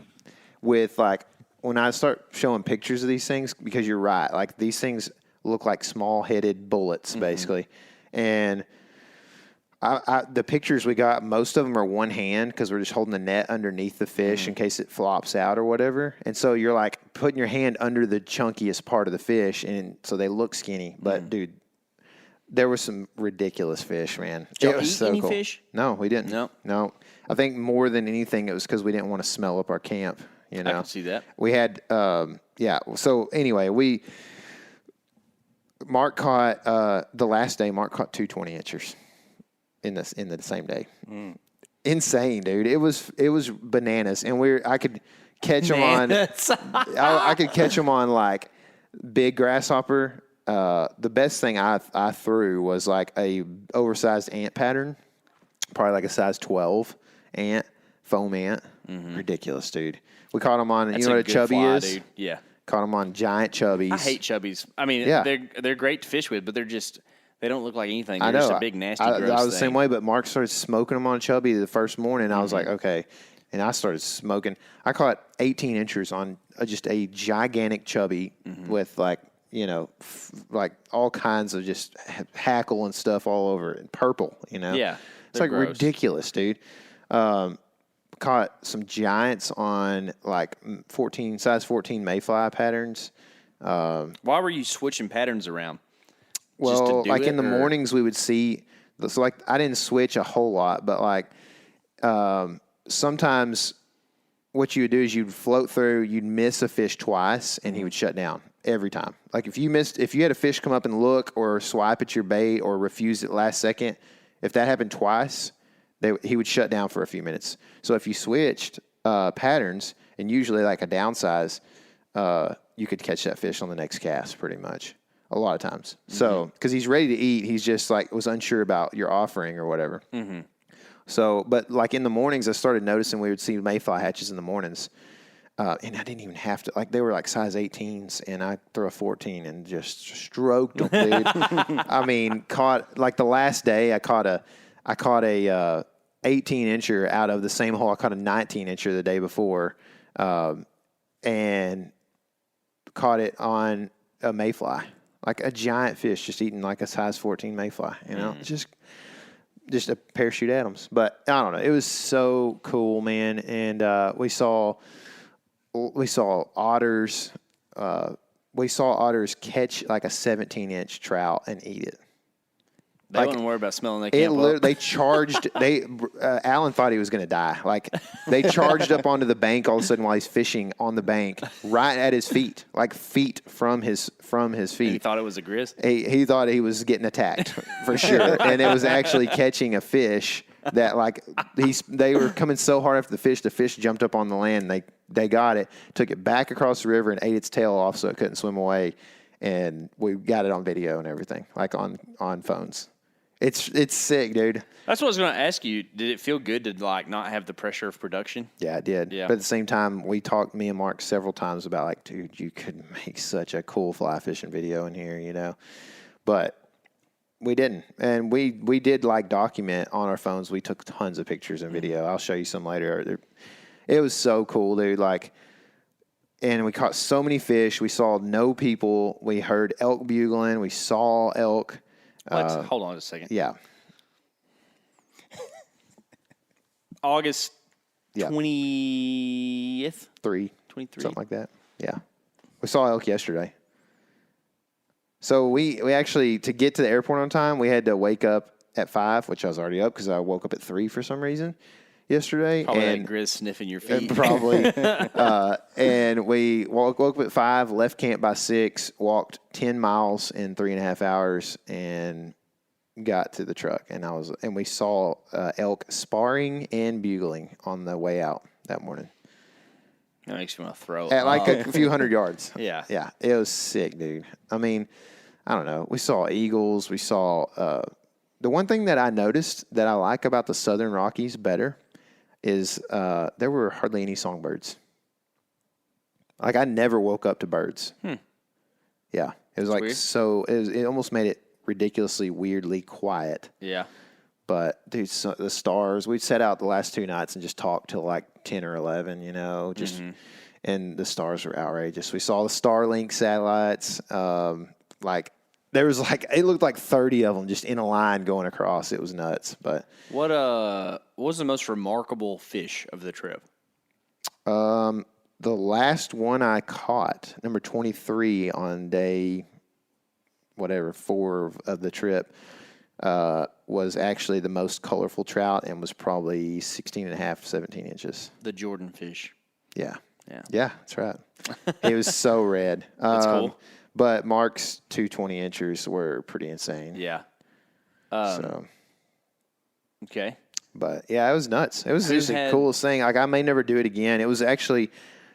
with, like, when I start showing pictures of these things, because you're right, like, these things look like small-headed bullets, basically. And the pictures we got, most of them are one hand because we're just holding the net underneath the fish in case it flops out or whatever. And so you're, like, putting your hand under the chunkiest part of the fish, and so they look skinny. But, dude, there were some ridiculous fish, man. Did y'all It was eat so any cool. fish? No, we didn't. No. I think more than anything, it was because we didn't want to smell up our camp. You know, I can see that. We had, So anyway, Mark caught the last day. Mark caught 2 20-inchers in the same day. Insane, dude. It was bananas, and I could catch them on. I could catch them on like big grasshopper. The best thing I threw was like a oversized ant pattern, probably like a size 12 ant, foam ant. Ridiculous, dude. We caught them on. That's you know what a chubby fly, is? Dude. Yeah. Caught them on giant chubbies. I hate chubbies. I mean, Yeah. they're great to fish with, but they don't look like anything. They're I know. just a big, nasty, gross I was the thing. same way, but Mark started smoking them on a chubby the first morning. I was like, okay. And I started smoking. I caught 18 inchers on just a gigantic chubby with like, like all kinds of just hackle and stuff all over it, and purple, Yeah. It's like gross. ridiculous, dude. Caught some giants on like size 14 mayfly patterns. Why were you switching patterns around? Just to Well, do like it, in the or- mornings we would see, so like I didn't switch a whole lot, but like sometimes what you would do is you'd float through, you'd miss a fish twice, and he would shut down every time. Like if you had a fish come up and look or swipe at your bait or refuse it last second, if that happened twice, he would shut down for a few minutes. So if you switched patterns, and usually like a downsize, you could catch that fish on the next cast pretty much a lot of times. So because he's ready to eat, he's just like was unsure about your offering or whatever. So, but like in the mornings, I started noticing we would see mayfly hatches in the mornings. And I didn't even have to, like, they were like size 18s, and I threw a 14 and just stroked them, dude. I mean, caught, like the last day, I caught a 18-incher out of the same hole. I caught a 19-incher the day before, and caught it on a mayfly, like a giant fish just eating like a size 14 mayfly, just a parachute Adams. But I don't know. It was so cool, man. And we saw otters. We saw otters catch like a 17-inch trout and eat it. They Like, wouldn't worry about smelling that camp up. They charged. Alan thought he was going to die. Like they charged up onto the bank all of a sudden while he's fishing on the bank, right at his feet, like feet from his feet. He thought it was a grizz. He thought he was getting attacked for sure, and it was actually catching a fish that like they were coming so hard after the fish jumped up on the land. They got it, took it back across the river, and ate its tail off so it couldn't swim away. And we got it on video and everything, like on phones. It's sick, dude. That's what I was going to ask you. Did it feel good to like not have the pressure of production? Yeah, it did. Yeah. But at the same time, we talked, me and Mark, several times about like, dude, you could make such a cool fly fishing video in here, But we didn't. And we did like document on our phones. We took tons of pictures and video. I'll show you some later. It was so cool, dude. Like, and we caught so many fish. We saw no people. We heard elk bugling. We saw elk. What? Hold on a second. Yeah. August Yeah. 20th? 23. 23. Something like that. Yeah. We saw elk yesterday. So we actually, to get to the airport on time, we had to wake up at 5, which I was already up because I woke up at 3 for some reason yesterday. Probably and that Grizz sniffing your feet. Probably. And we woke up at 5, left camp by 6, walked 10 miles in 3.5 hours, and got to the truck. And we saw elk sparring and bugling on the way out that morning. That makes me want to throw At like up. a few hundred yards. Yeah. Yeah. It was sick, dude. I mean, I don't know. We saw eagles. We saw the one thing that I noticed that I like about the Southern Rockies better is there were hardly any songbirds. Like, I never woke up to birds. Yeah. It was like weird. It almost made it ridiculously, weirdly quiet. Yeah. But, dude, the stars, we'd set out the last 2 nights and just talked till like 10 or 11, and the stars were outrageous. We saw the Starlink satellites. There was it looked like 30 of them just in a line going across. It was nuts. But What was the most remarkable fish of the trip? the last one I caught, number 23 on day 4 of the trip, was actually the most colorful trout and was probably 16 and a half, 17 inches. The Jordan fish. Yeah. Yeah. Yeah, that's right. It was so red. That's cool. But Mark's 220 inchers were pretty insane. Yeah. Okay. But yeah, it was nuts. It was just the had- coolest thing. Like, I may never do it again. It was actually,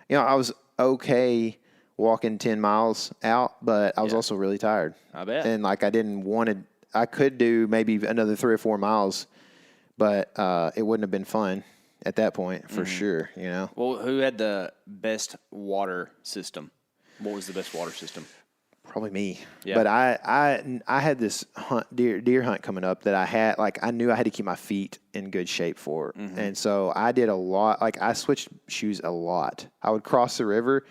I was okay walking 10 miles out, but I was also really tired. I bet. And I could do maybe another 3 or 4 miles, but it wouldn't have been fun at that point for sure, Well, who had the best water system? What was the best water system? Probably me. Yeah. But I had this deer hunt coming up that I knew I had to keep my feet in good shape for. And so I did a lot. I switched shoes a lot. I would cross the river.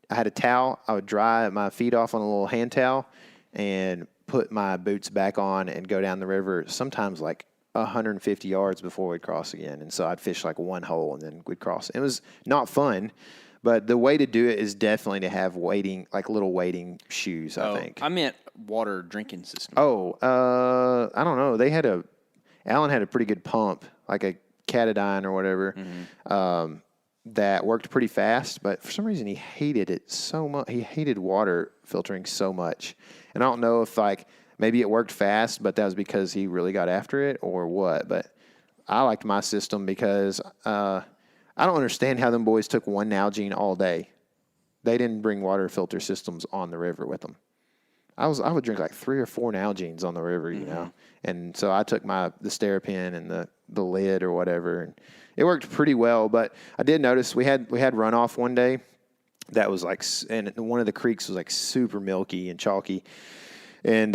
I had a towel. I would dry my feet off on a little hand towel and put my boots back on and go down the river, sometimes 150 yards before we'd cross again. And so I'd fish one hole and then we'd cross. It was not fun. But the way to do it is definitely to have little wading shoes, I think. I meant water drinking system. I don't know. Alan had a pretty good pump, like a Catadine or whatever, that worked pretty fast. But for some reason, he hated it so much. He hated water filtering so much. And I don't know if maybe it worked fast, but that was because he really got after it or what. But I liked my system because I don't understand how them boys took one Nalgene all day. They didn't bring water filter systems on the river with them. I would drink 3 or 4 Nalgenes on the river, And so I took the Sterapin and the lid or whatever, and it worked pretty well. But I did notice we had runoff one day that was and one of the creeks was super milky and chalky, and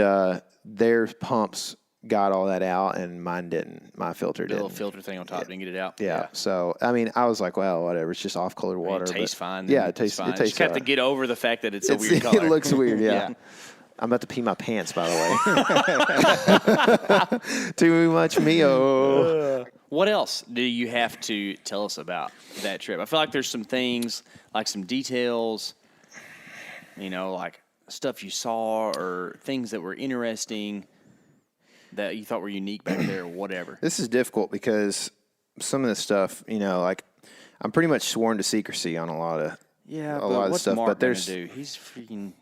their pumps got all that out, and mine didn't. My filter didn't. The little filter thing on top didn't get it out. Yeah. So, I mean, I was like, well, whatever. It's just off-colored water. It tastes fine. Yeah, it tastes fine. It tastes just have to get over the fact that it's a weird color. It looks weird, yeah. Yeah. I'm about to pee my pants, by the way. Too much Mio. What else do you have to tell us about that trip? I feel like there's some things, some details, stuff you saw or things that were interesting that you thought were unique back there or whatever. This is difficult because some of this stuff, I'm pretty much sworn to secrecy on a lot of what's stuff. Mark but there's gonna do? He's freaking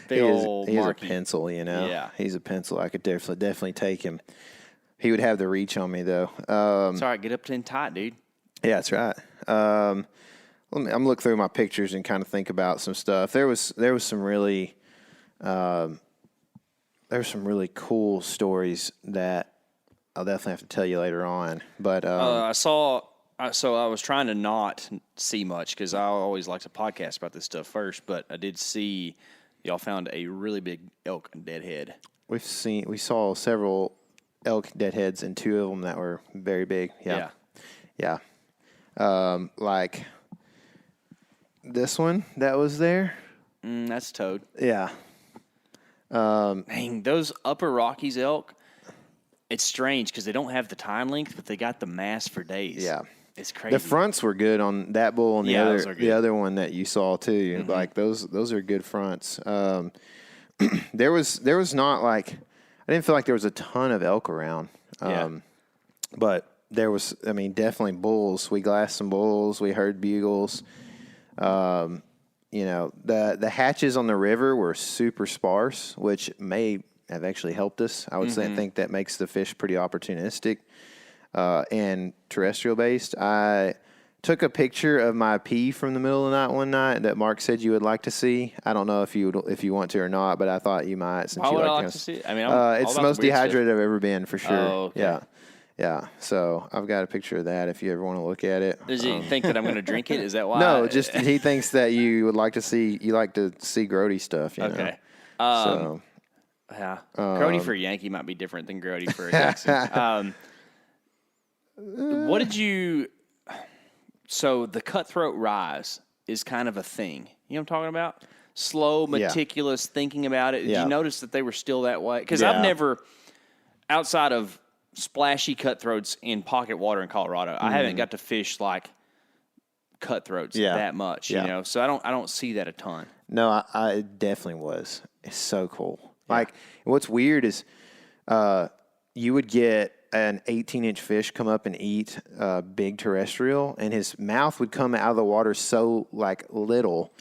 he is a pencil, Yeah. He's a pencil. I could definitely take him. He would have the reach on me though. It's all right. Get up to tight, dude. Yeah, that's right. I'm looking through my pictures and kind of think about some stuff. There was some really there's some really cool stories that I'll definitely have to tell you later on. But so I was trying to not see much because I always like to podcast about this stuff first. But I did see y'all found a really big elk deadhead. we saw several elk deadheads and 2 of them that were very big. Yeah. Like this one that was there. That's toad. Yeah. Dang, those Upper Rockies elk, it's strange because they don't have the time length, but they got the mass for days. Yeah. It's crazy. The fronts were good on that bull and the other one that you saw too. Mm-hmm. Like those are good fronts. There was not like, I didn't feel like there was a ton of elk around. But there was, I mean, definitely bulls. We glassed some bulls. We heard bugles. You know, the hatches on the river were super sparse, which may have actually helped us. I would think that makes the fish pretty opportunistic and terrestrial based. I took a picture of my pee from the middle of the night one night that Mark said you would like to see. I don't know if you want to or not, but I thought you might. Since Why you would like I like to see it? I mean, it's the most dehydrated I've ever been for sure. Oh, okay. Yeah. So I've got a picture of that if you ever want to look at it. Does he think that I'm going to drink it? Is that why? No, just he thinks that you would like to see. You like to see grody stuff. You know? So. Yeah. Grody for a Yankee might be different than Grody for a Texan. What did you... So the cutthroat rise is kind of a thing. You know what I'm talking about? Slow, meticulous thinking about it. Did you notice that they were still that way? Because I've never, outside of splashy cutthroats in pocket water in Colorado, I haven't got to fish like cutthroats that much. You know, so I don't see that a ton. No, I it definitely was. It's so cool. Yeah. Like what's weird is you would get an 18-inch fish come up and eat big terrestrial, and his mouth would come out of the water so like little,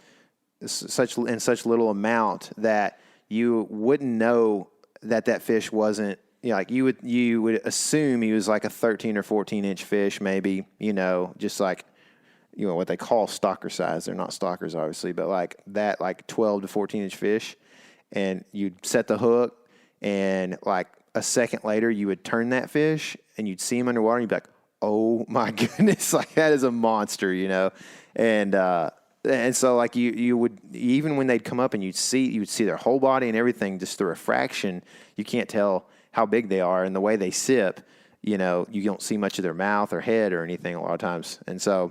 such little amount that you wouldn't know that fish wasn't. You know, like you would assume he was like a 13 or 14-inch fish, maybe. You know, just like what they call stalker size. They're not stalkers, obviously, but like that, like 12 to 14-inch fish, and you'd set the hook, and like a second later, you would turn that fish and you'd see him underwater and you'd be like, oh my goodness, like that is a monster, you know? And so like you would, even when they'd come up and you'd see their whole body and everything, just the refraction, you can't tell how big they are, and the way they sip, you know, you don't see much of their mouth or head or anything a lot of times. And so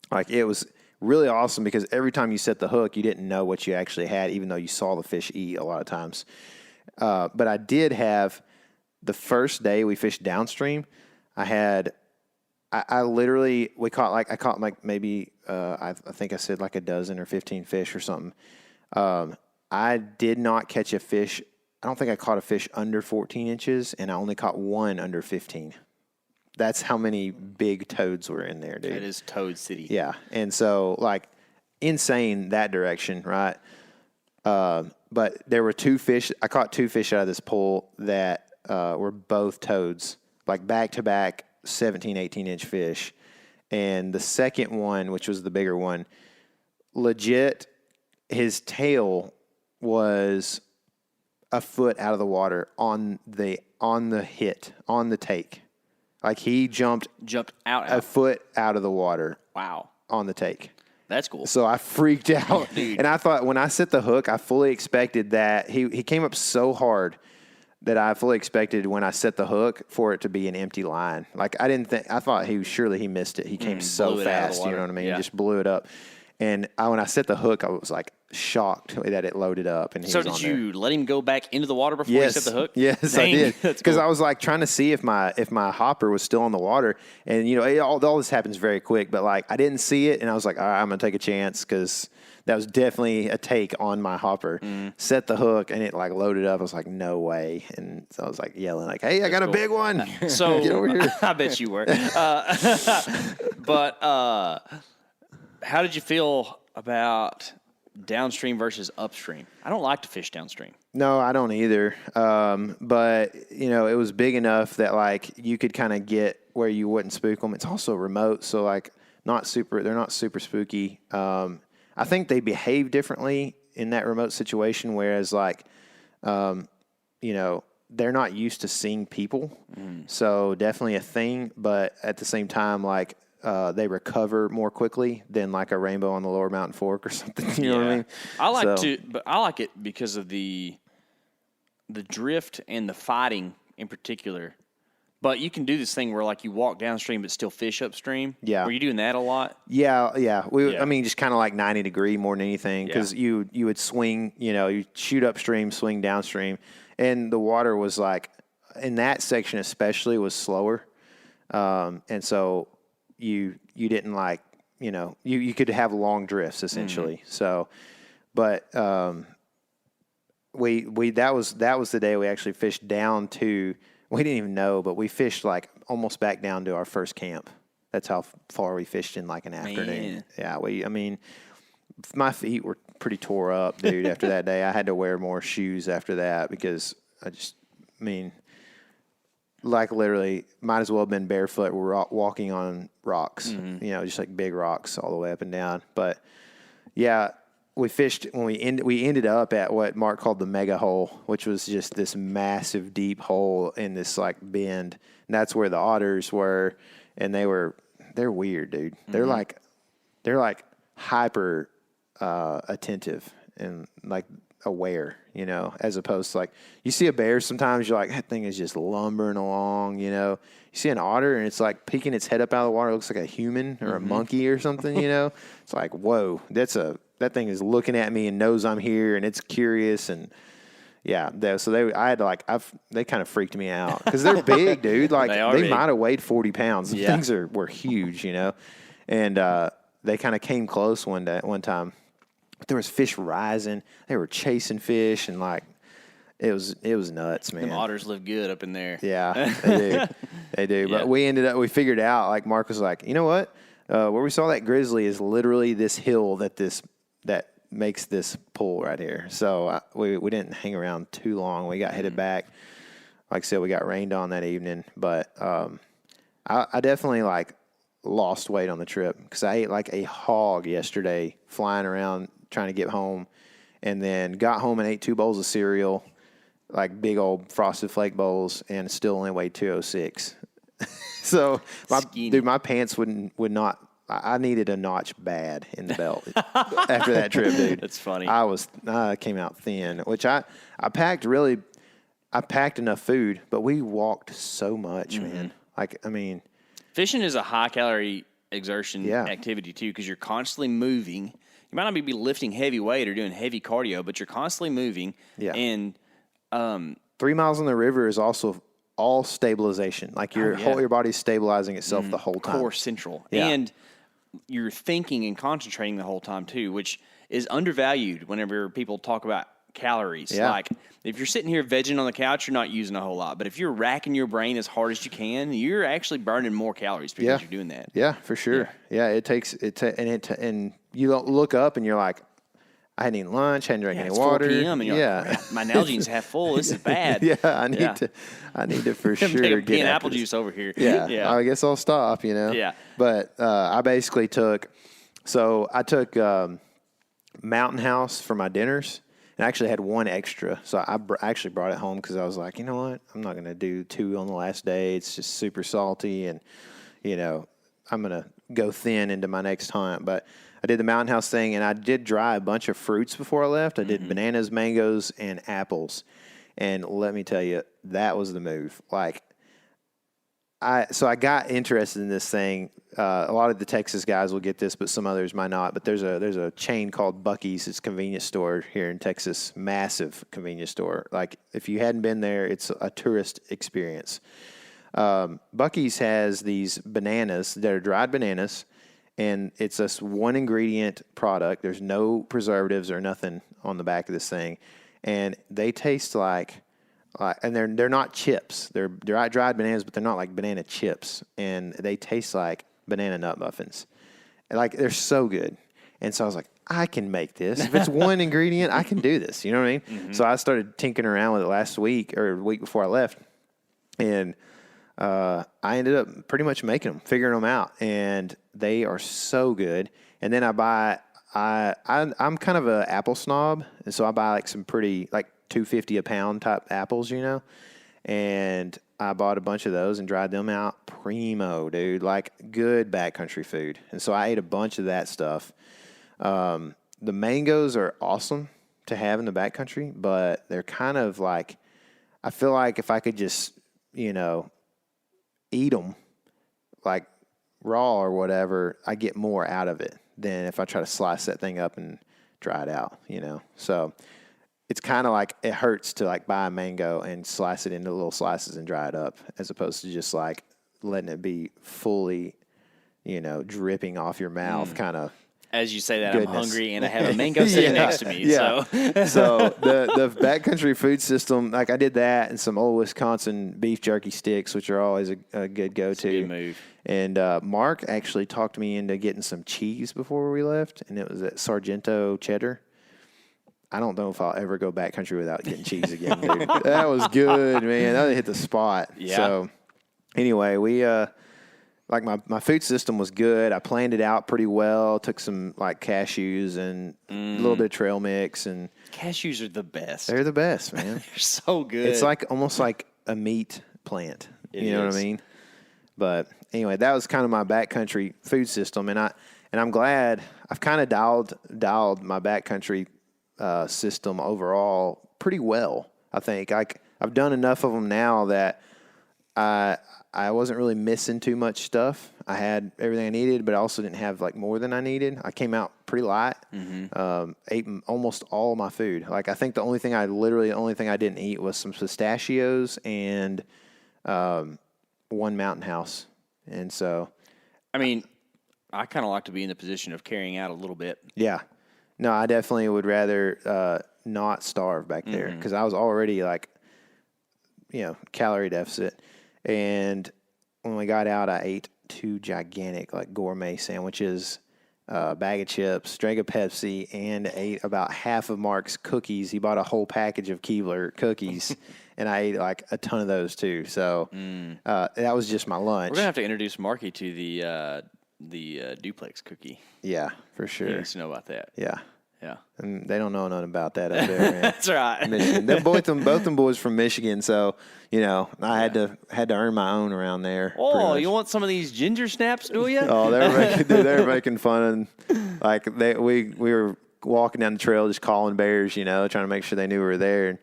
like it was really awesome because every time you set the hook, you didn't know what you actually had, even though you saw the fish eat a lot of times. But I did have, the first day we fished downstream, I literally, I caught like maybe, I think I said like a dozen or 15 fish or something. I did not catch a fish. I don't think I caught a fish under 14 inches, and I only caught one under 15. That's how many big toads were in there, dude. It is Toad City. Yeah. And so like insane that direction, right? But there were two fish. I caught two fish out of this pool that were both toads, like back-to-back 17, 18-inch fish. And the second one, which was the bigger one, legit, his tail was a foot out of the water on the take. Like he jumped out a foot out of the water. Wow. On the take. That's cool. So I freaked out. Dude. And I thought when I set the hook, I fully expected that he came up so hard that I fully expected when I set the hook for it to be an empty line. Like I thought surely he missed it. He came so fast, you know what I mean? Yeah. He just blew it up. And when I set the hook, I was like shocked that it loaded up. And so did you let him go back into the water before you set the hook? Yes, dang, I did. Because cool. I was like trying to see if my hopper was still on the water. And, you know, all this happens very quick. But, like, I didn't see it. And I was like, all right, I'm going to take a chance because that was definitely a take on my hopper. Set the hook, and it, like, loaded up. I was like, no way. And so I was, like, yelling, like, hey, I got a big one. So get over here. I bet you were. But how did you feel about downstream versus upstream? I don't like to fish downstream. No, I don't either. But, you know, it was big enough that, like, you could kind of get where you wouldn't spook them. It's also remote, so, like, they're not super spooky. I think they behave differently in that remote situation, whereas, like, you know, they're not used to seeing people. So definitely a thing, but at the same time, like, they recover more quickly than like a rainbow on the lower mountain fork or something. You know what I mean? I like it because of the drift and the fighting in particular But you can do this thing where like you walk downstream but still fish upstream. Yeah. Were you doing that a lot? Yeah. Yeah. I mean, just kind of like 90-degree more than anything, because you would swing, you shoot upstream, swing downstream, and the water was like, in that section especially, was slower, and so you didn't like, you could have long drifts essentially. So, but we that was the day we actually fished down to. We didn't even know, but we fished like almost back down to our first camp. That's how far we fished in like an afternoon. Yeah, I mean, my feet were pretty tore up, dude, after that day. I had to wear more shoes after that because like literally might as well have been barefoot. We're walking on rocks, just like big rocks all the way up and down. But yeah, we fished when we ended up at what Mark called the mega hole, which was just this massive deep hole in this like bend. And that's where the otters were. And they're weird, dude. They're like hyper, attentive and like aware, as opposed to like, you see a bear sometimes you're like, that thing is just lumbering along, you see an otter and it's like peeking its head up out of the water. It looks like a human or a monkey or something, It's like, whoa, that thing is looking at me and knows I'm here and it's curious. And yeah, they kind of freaked me out because they're big, dude. Like they might have weighed 40 pounds. The things were huge, and they kind of came close one time. There was fish rising. They were chasing fish and like, it was nuts, man. Them otters live good up in there. Yeah, they do. They do. Yeah. But we figured out, like Mark was like, you know what? Where we saw that grizzly is literally this hill that makes this pool right here. So we didn't hang around too long. We got headed back. Like I said, we got rained on that evening. But I definitely like lost weight on the trip because I ate like a hog yesterday flying around trying to get home, and then got home and ate 2 bowls of cereal, like big old Frosted Flake bowls, and still only weighed 206. So my pants would not. I needed a notch bad in the belt after that trip, dude. That's funny. I came out thin, which I packed enough food, but we walked so much, man. Like, I mean, fishing is a high calorie exertion activity too, because you're constantly moving. You might not be lifting heavy weight or doing heavy cardio, but you're constantly moving. Yeah. And 3 miles on the river is also all stabilization. Like your body's stabilizing itself the whole time. Core central. Yeah. And you're thinking and concentrating the whole time too, which is undervalued whenever people talk about calories. Yeah. Like if you're sitting here vegging on the couch, you're not using a whole lot. But if you're racking your brain as hard as you can, you're actually burning more calories because you're doing that. Yeah, for sure. Yeah, and you don't look up and you're like, I hadn't eaten lunch, hadn't drank any water. 4 p.m. and you're like, my Nalgene's half full. This is bad. I need to for sure get get apple juice over here. Yeah. I guess I'll stop. Yeah. But I basically took Mountain House for my dinners, and I actually had one extra. So I actually brought it home because I was like, you know what, I'm not going to do 2 on the last day. It's just super salty, and I'm going to go thin into my next hunt. But I did the Mountain House thing, and I did dry a bunch of fruits before I left. I did bananas, mangoes, and apples. And let me tell you, that was the move. Like, I got interested in this thing. A lot of the Texas guys will get this, but some others might not. But there's a chain called Buc-ee's. It's a convenience store here in Texas, massive convenience store. Like, if you hadn't been there, it's a tourist experience. Buc-ee's has these bananas that are dried bananas, and it's this one ingredient product. There's no preservatives or nothing on the back of this thing, and they taste like and they're not chips. They're dried bananas, but they're not like banana chips, and they taste like banana nut muffins. And like, they're so good. And so I was like, I can make this. If it's one ingredient, I can do this. You know what I mean? Mm-hmm. So I started tinkering around with it last week or the week before I left, and I ended up pretty much making them, figuring them out, and they are so good. And then I'm kind of an apple snob, and so I buy like some pretty like $2.50 a pound type apples, and I bought a bunch of those and dried them out. Primo, dude, like good backcountry food. And so I ate a bunch of that stuff. The mangoes are awesome to have in the backcountry, but they're kind of like, I feel like if I could just, eat them like raw or whatever, I get more out of it than if I try to slice that thing up and dry it out, So it's kind of like it hurts to like buy a mango and slice it into little slices and dry it up as opposed to just like letting it be fully, dripping off your mouth kind of. As you say that, goodness. I'm hungry and I have a mango sitting next to me. Yeah. So the Backcountry food system, like I did that and some old Wisconsin beef jerky sticks, which are always a good go-to. Good move. And Mark actually talked me into getting some cheese before we left, and it was at Sargento Cheddar. I don't know if I'll ever go backcountry without getting cheese again, dude. That was good, man. That hit the spot. Yeah. So anyway, we like my food system was good. I planned it out pretty well. Took some like cashews and a little bit of trail mix, and cashews are the best. they're the best, man. They're so good. It's like almost like a meat plant. You know what I mean? But anyway, that was kind of my backcountry food system, and I'm glad I've kind of dialed my backcountry system overall pretty well. I think I've done enough of them now that I wasn't really missing too much stuff. I had everything I needed, but I also didn't have like more than I needed. I came out pretty light. Ate almost all my food. Like I think the only thing I didn't eat was some pistachios and one Mountain House. And so, I mean, I kind of like to be in the position of carrying out a little bit. yeah, no, I definitely would rather not starve back there because I was already like, calorie deficit. And when we got out, I ate 2 gigantic like gourmet sandwiches, a bag of chips, drank a Pepsi, and ate about half of Mark's cookies. He bought a whole package of Keebler cookies, and I ate like a ton of those too. So that was just my lunch. We're gonna have to introduce Marky to the duplex cookie. Yeah, for He sure. needs to know about that. Yeah. Yeah. And they don't know nothing about that up there, man. That's right. Michigan. Both them boys from Michigan, so I had to earn my own around there. Oh, you want some of these ginger snaps, do you? Oh, they were making fun, and like we were walking down the trail just calling bears, trying to make sure they knew we were there,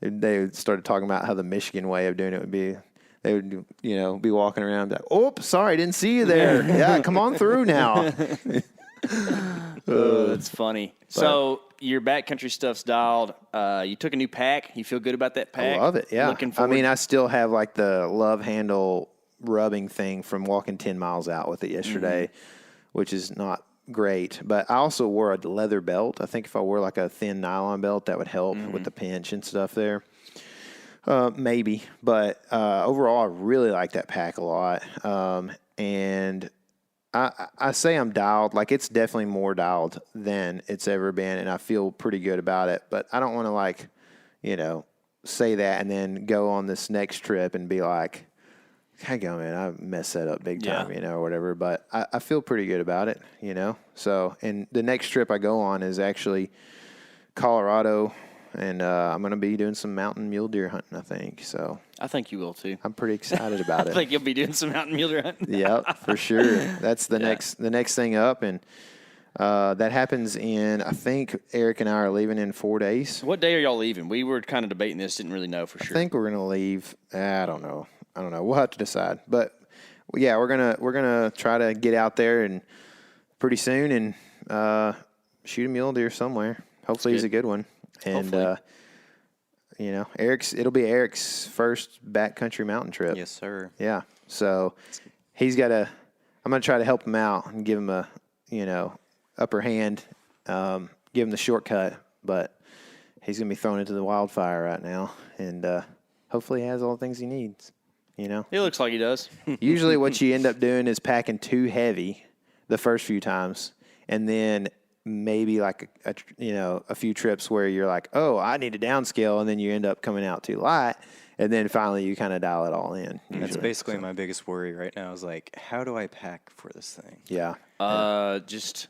and they started talking about how the Michigan way of doing it would be. They would, be walking around like, "Oh, sorry, didn't see you there. Yeah, come on through now." Oh, that's funny. So your backcountry stuff's dialed. You took a new pack. You feel good about that pack? I love it. Yeah. Looking forward. I mean, I still have like the love handle rubbing thing from walking 10 miles out with it yesterday, which is not great. But I also wore a leather belt. I think if I wore like a thin nylon belt, that would help with the pinch and stuff there. Maybe. But overall, I really like that pack a lot. And I say I'm dialed, like it's definitely more dialed than it's ever been, and I feel pretty good about it. But I don't want to say that and then go on this next trip and be like, "Hang on, man, I messed that up big time," or whatever. But I feel pretty good about it, So, and the next trip I go on is actually Colorado, and I'm going to be doing some mountain mule deer hunting, I think. So I think you will too. I'm pretty excited about it. I think you'll be doing some mountain mule deer hunting. Yep, for sure. That's the next thing up, and that happens in, I think Eric and I are leaving in 4 days. What day are y'all leaving? We were kind of debating this, didn't really know for sure. I think we're gonna leave. I don't know. We'll have to decide. But yeah, we're gonna try to get out there and pretty soon and shoot a mule deer somewhere. Hopefully he's a good one. And it'll be Eric's first backcountry mountain trip. Yes, sir. Yeah. So I'm going to try to help him out and give him a, upper hand, give him the shortcut, but he's going to be thrown into the wildfire right now. And hopefully he has all the things he needs, He looks like he does. Usually what you end up doing is packing too heavy the first few times, and then maybe like a few trips where you're like, oh, I need to downscale, and then you end up coming out too light, and then finally you kind of dial it all in. That's basically my biggest worry right now is like, how do I pack for this thing? Yeah. Just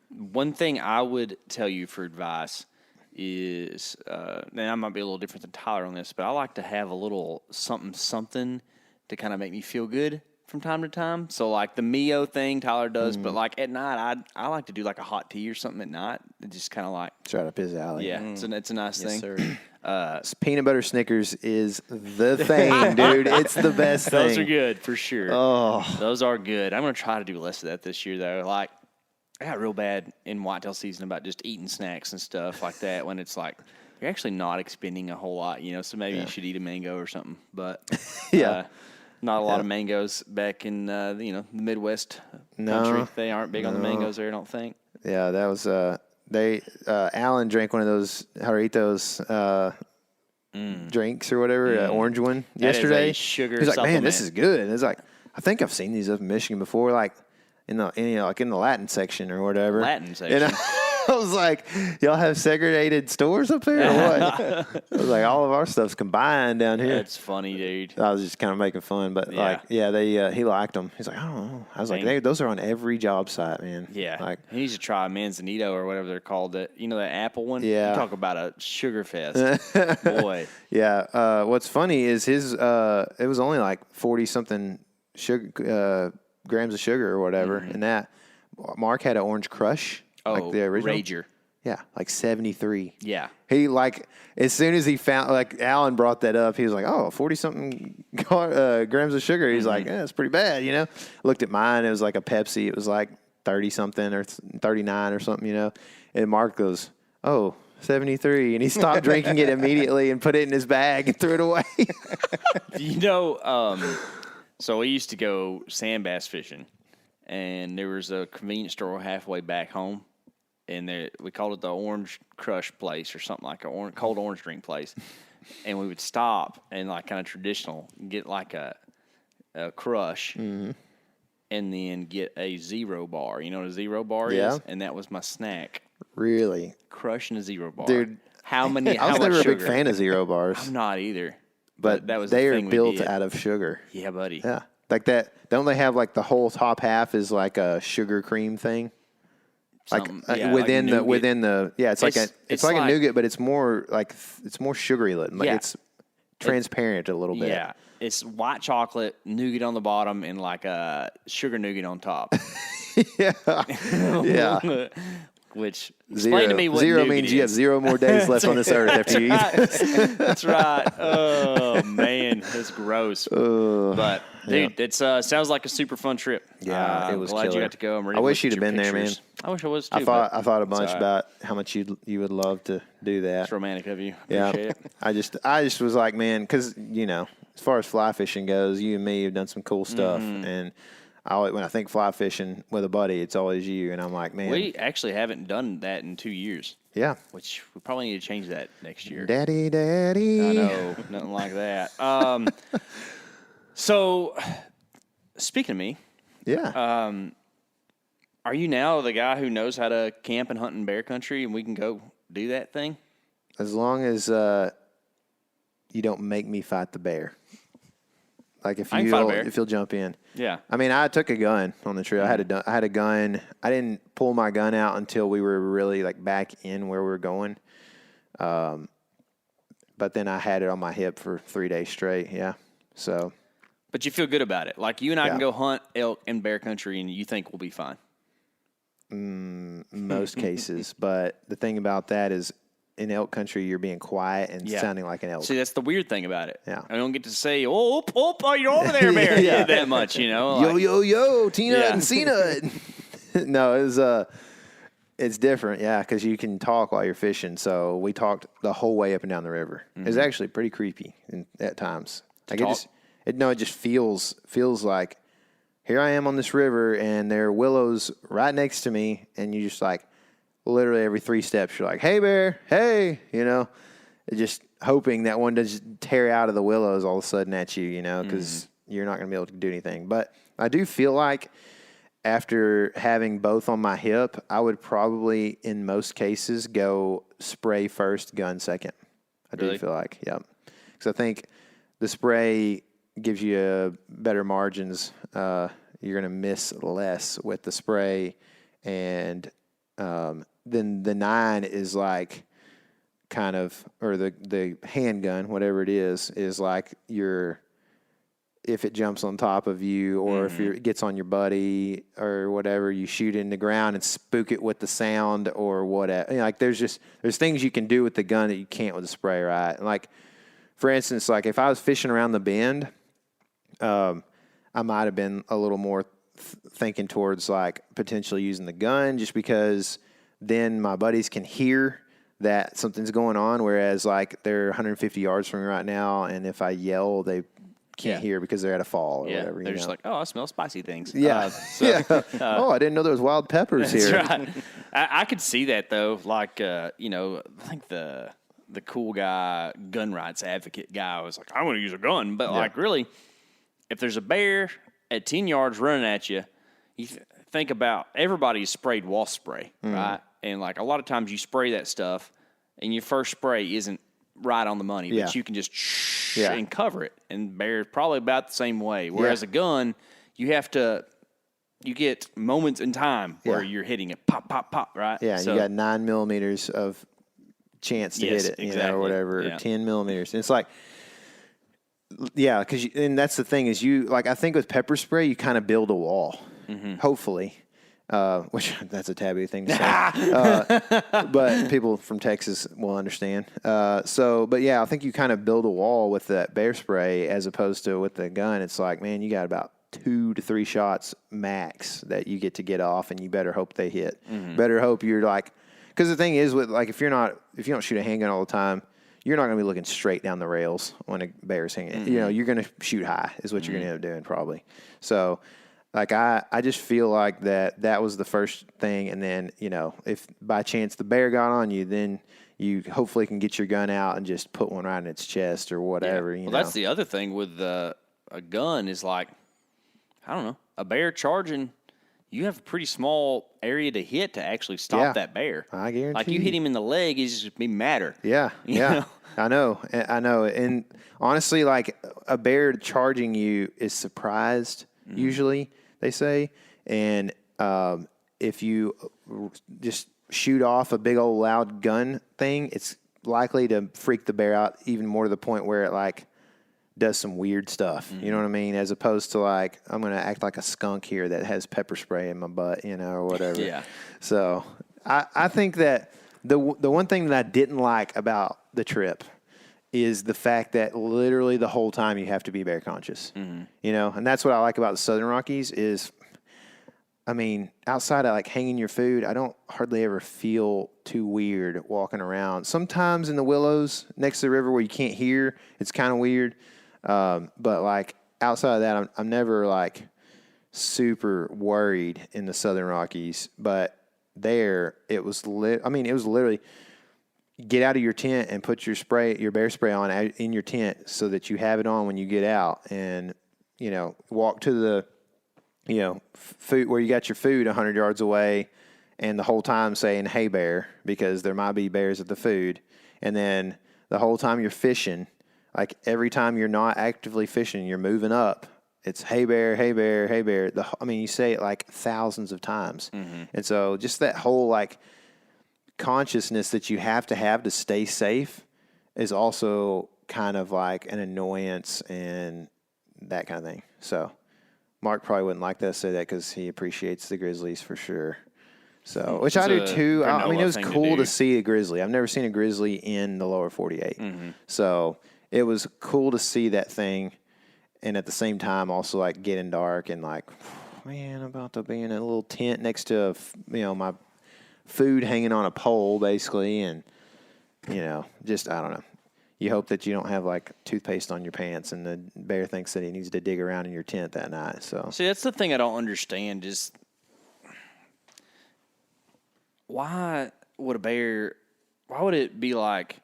one thing I would tell you for advice is, and I might be a little different than Tyler on this, but I like to have a little something to kind of make me feel good from time to time. So like the Mio thing Tyler does, but like at night I like to do like a hot tea or something at night. It just kind of like It's right up his alley. yeah, it's a nice thing. Sir. Peanut butter Snickers is the thing, dude. It's the best thing. Those are good for sure. Oh, Those are good. I'm gonna try to do less of that this year though. Like I got real bad in whitetail season about just eating snacks and stuff like that when it's like you're actually not expending a whole lot, so maybe you should eat a mango or something. But Yeah. not a lot of mangoes back in the Midwest country. They aren't big on the mangoes there, I don't think. yeah, that was Alan drank one of those Jarritos drinks or whatever, orange one That is a yesterday. sugar He's like, man, this supplement. is good. And it's like, I think I've seen these up in Michigan before, like in the Latin section or whatever. Latin section. I was like, y'all have segregated stores up there or what? I was like, all of our stuff's combined down here. That's funny, dude. I was just kind of making fun, but he liked them. He's like, I don't know. I was like, those are on every job site, man. Yeah, like he needs to try Manzanito or whatever they're called. That that apple one. Yeah. You talk about a sugar fest, boy. yeah. What's funny is his. It was only like 40 something sugar grams of sugar or whatever, and that Mark had an Orange Crush. Oh, like the original. Rager. Yeah, like 73. Yeah. He as soon as he found Alan brought that up, he was like, "Oh, 40-something grams of sugar." He's like, "Yeah, that's pretty bad." Looked at mine. It was like a Pepsi. It was like 30-something or 39 or something. And Mark goes, "Oh, 73," and he stopped drinking it immediately and put it in his bag and threw it away. So we used to go sand bass fishing, and there was a convenience store halfway back home. And we called it the Orange Crush place or something like a cold orange drink place. And we would stop and kind of traditional, get like a crush and then get a zero bar. You know what a zero bar is? And that was my snack. Really? Crush and a zero bar. Dude. How I was never a big fan of zero bars. I'm not either. But that was they the are thing we built did. out of sugar. Yeah, buddy. Yeah. Like that. Don't they have the whole top half is like a sugar cream thing? Within the it's like a nougat, but it's more sugary looking. It's transparent a little bit. Yeah, it's white chocolate nougat on the bottom and like a sugar nougat on top. yeah. Which Zero. explain to me what zero nougat means is. you have 0 more days left on this earth after you eat. That's right. Oh man, that's gross. But dude, it's sounds like a super fun trip. Yeah, it was glad killer. you got to go. I'm ready I to wish look you'd at have your been there, man. pictures. I wish I was too. I thought a bunch all right. about how much you would love to do that. It's romantic of you. Yeah, Appreciate it. I just was like, man, because as far as fly fishing goes, you and me have done some cool stuff, and when I think fly fishing with a buddy, it's always you, and I'm like, man, We actually haven't done that in 2 years, yeah, which we probably need to change that next year. daddy, I know, nothing like that. So, speaking of me, yeah, are you now the guy who knows how to camp and hunt in bear country, and we can go do that thing? as long as you don't make me fight the bear. Like if you'll jump in. Yeah. I mean, I took a gun on the trail. I had a gun. I didn't pull my gun out until we were really back in where we were going. But then I had it on my hip for 3 days straight. Yeah. So. But you feel good about it. Like you and I Yeah. can go hunt elk in bear country, and you think we'll be fine. Most cases. But the thing about that is in elk country, you're being quiet and sounding like an elk. See, that's the weird thing about it. Yeah. I don't get to say, oh, you're over there, bear, Yeah. that much, Yo, T-Nut Yeah. and C-Nut. No, it's different, yeah, because you can talk while you're fishing. So we talked the whole way up and down the river. It was actually pretty creepy at times. Like it just feels like here I am on this river and there are willows right next to me, and you just literally every 3 steps you're like, hey bear, hey, just hoping that one doesn't tear out of the willows all of a sudden at you, because you're not going to be able to do anything. But I do feel like after having both on my hip, I would probably in most cases go spray first, gun second. I do feel like, yep. Because I think the spray gives you better margins. You're going to miss less with the spray, and then the 9 is kind of, or the handgun, whatever it is like if it jumps on top of you or if it gets on your buddy or whatever, you shoot it in the ground and spook it with the sound or whatever. Like there's things you can do with the gun that you can't with the spray, right? And like, for instance, like if I was fishing around the bend, I might have been a little more thinking towards like potentially using the gun just because then my buddies can hear that something's going on, whereas like they're 150 yards from me right now, and if I yell, they can't hear because they're at a fall or whatever. They're just like, oh, I smell spicy things. Yeah. Oh, I didn't know there was wild peppers here. That's right. I could see that though. Like, I think the cool guy, gun rights advocate guy was like, I want to use a gun. But like really, if there's a bear at 10 yards running at you, you think about everybody's sprayed wasp spray, right? And like a lot of times you spray that stuff and your first spray isn't right on the money, but you can just and cover it. And bear's probably about the same way. Whereas a gun, you get moments in time where you're hitting it, pop, pop, pop, right? Yeah, so, you got 9 millimeters of chance to hit it, or whatever, or 10 millimeters. And it's like, and that's the thing is I think with pepper spray, you kind of build a wall, hopefully. Which that's a taboo thing to say, but people from Texas will understand. But I think you kind of build a wall with that bear spray as opposed to with the gun. It's like, man, you got about 2 to 3 shots max that you get off, and you better hope they hit. Better hope you're like, because the thing is with like if you don't shoot a handgun all the time, you're not going to be looking straight down the rails when a bear's hanging. You're going to shoot high is what you're going to end up doing probably. So. Like, I just feel like that was the first thing. And then, if by chance the bear got on you, then you hopefully can get your gun out and just put one right in its chest or whatever. Well, that's the other thing with a gun is like, I don't know, a bear charging, you have a pretty small area to hit to actually stop that bear. I guarantee Like, you hit him in the leg, he's just be madder. Yeah, yeah. I know. And honestly, like, a bear charging you is surprised, usually. They say, and if you just shoot off a big old loud gun thing, it's likely to freak the bear out even more to the point where it like does some weird stuff. You know what I mean? As opposed to like, I'm going to act like a skunk here that has pepper spray in my butt, or whatever. Yeah. So I think that the one thing that I didn't like about the trip is the fact that literally the whole time you have to be bear conscious, and that's what I like about the Southern Rockies is, I mean, outside of like hanging your food, I don't hardly ever feel too weird walking around. Sometimes in the willows next to the river where you can't hear, it's kind of weird. But like outside of that, I'm never like super worried in the Southern Rockies, but there it was literally get out of your tent and put your bear spray on in your tent so that you have it on when you get out, and walk to the food where you got your food 100 yards away, and the whole time saying hey bear, because there might be bears at the food. And then the whole time you're fishing, like every time you're not actively fishing, you're moving up, it's hey bear, hey bear, hey bear. You say it like thousands of times. And so just that whole like consciousness that you have to stay safe is also kind of like an annoyance and that kind of thing. So Mark probably wouldn't like to say that because he appreciates the Grizzlies for sure. So, which I do too. It was cool to see a Grizzly. I've never seen a Grizzly in the lower 48. So it was cool to see that thing. And at the same time, also like getting dark and like, man, I'm about to be in a little tent next to, my food hanging on a pole basically. And, just, I don't know. You hope that you don't have like toothpaste on your pants and the bear thinks that he needs to dig around in your tent that night. So see, that's the thing I don't understand is why would it be like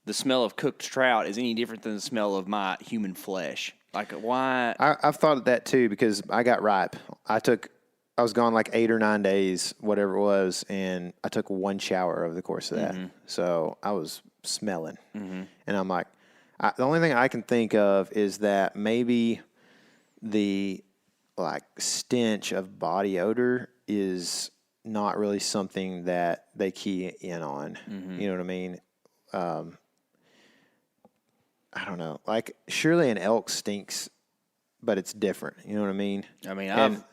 the smell of cooked trout is any different than the smell of my human flesh? Like why? I've thought of that too because I got ripe. I was gone like 8 or 9 days, whatever it was, and I took one shower over the course of that. So I was smelling. And I'm like, the only thing I can think of is that maybe the like stench of body odor is not really something that they key in on. You know what I mean? I don't know. Like surely an elk stinks but it's different. You know what I mean? I mean, I've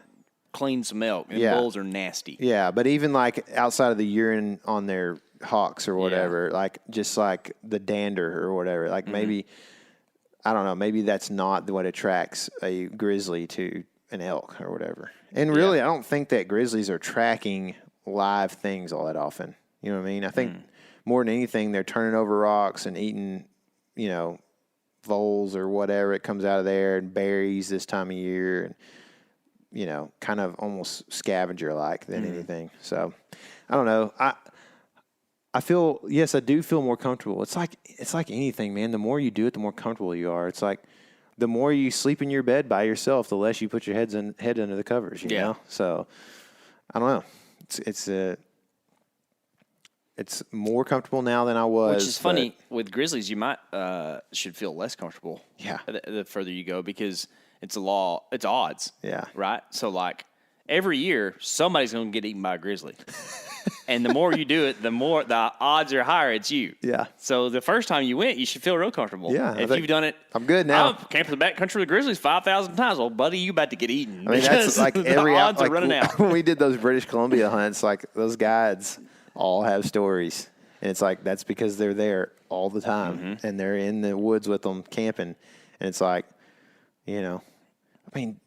cleaned some elk, and bulls are nasty. Yeah, but even like outside of the urine on their hocks or whatever, like just like the dander or whatever, like maybe, I don't know, maybe that's not what attracts a grizzly to an elk or whatever. And really, I don't think that grizzlies are tracking live things all that often. You know what I mean? I think more than anything, they're turning over rocks and eating, you know, voles or whatever it comes out of there, and berries this time of year, and you know, kind of almost scavenger like than anything. So I don't know. I feel, yes, I do feel more comfortable. It's like anything, man. The more you do it, the more comfortable you are. It's like the more you sleep in your bed by yourself, the less you put your head under the covers, you know? So I don't know. It's more comfortable now than I was. Which is funny. With grizzlies, you might should feel less comfortable. Yeah. The further you go, because it's odds. Yeah. Right? So, like, every year, somebody's going to get eaten by a grizzly. And the more you do it, the more the odds are higher it's you. Yeah. So the first time you went, you should feel real comfortable. Yeah. If you've done it. I'm good now. I've camped in the backcountry with grizzlies 5,000 times. Well, buddy, you about to get eaten. I mean, that's like every odds are running out. When we did those British Columbia hunts, like those guides all have stories. And it's like, that's because they're there all the time. And they're in the woods with them camping. And it's like, you know, I mean,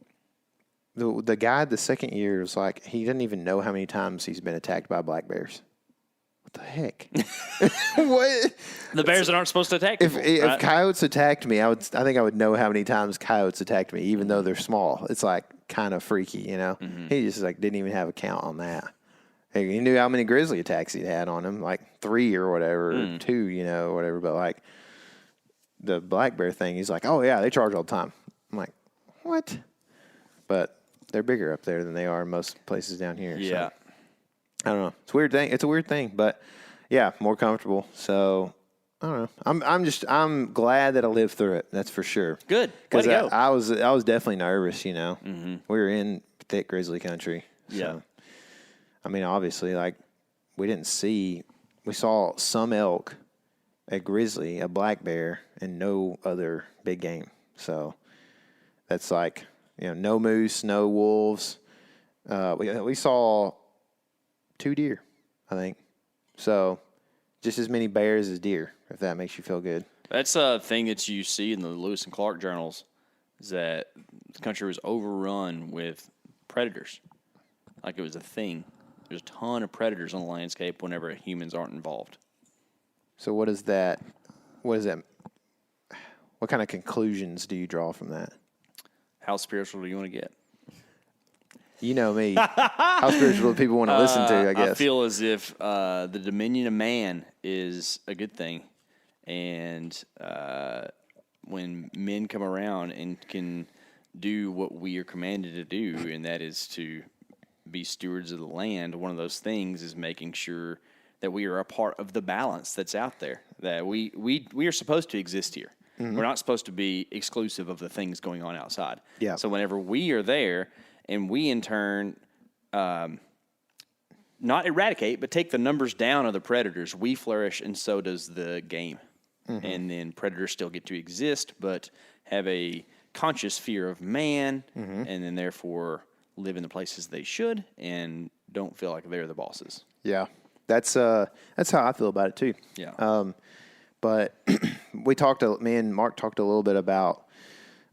the guide the second year was like, he didn't even know how many times he's been attacked by black bears. What the heck? What? The bears that aren't supposed to attack If people, right? coyotes attacked me, I think I would know how many times coyotes attacked me, even though they're small. It's like kind of freaky, you know. He just like didn't even have a count on that. He knew how many grizzly attacks he'd had on him, like 3 or whatever, or 2, you know, or whatever. But like the black bear thing, he's like, oh yeah, they charge all the time. I'm like, what? But they're bigger up there than they are in most places down here. Yeah. So, I don't know. It's a weird thing. It's a weird thing, but yeah, more comfortable. So I don't know. I'm glad that I lived through it. That's for sure. Good. Because Way to go. I was definitely nervous. You know, we were in thick grizzly country. So, Yeah. I mean, obviously, like we saw some elk, a grizzly, a black bear, and no other big game. So that's like, you know, no moose, no wolves. We saw 2 deer, I think. So just as many bears as deer, if that makes you feel good. That's a thing that you see in the Lewis and Clark journals, is that the country was overrun with predators. Like it was a thing. There's a ton of predators on the landscape whenever humans aren't involved. So what is that? What kind of conclusions do you draw from that? How spiritual do you want to get? You know me. How spiritual do people want to listen to, I guess. I feel as if the dominion of man is a good thing. And when men come around and can do what we are commanded to do, and that is to be stewards of the land, one of those things is making sure that we are a part of the balance that's out there, that we are supposed to exist here. We're not supposed to be exclusive of the things going on outside. Yeah. So whenever we are there, and we in turn not eradicate, but take the numbers down of the predators, we flourish, and so does the game. And then predators still get to exist, but have a conscious fear of man, and then therefore live in the places they should and don't feel like they're the bosses. Yeah. That's how I feel about it too. Yeah. But me and Mark talked a little bit about,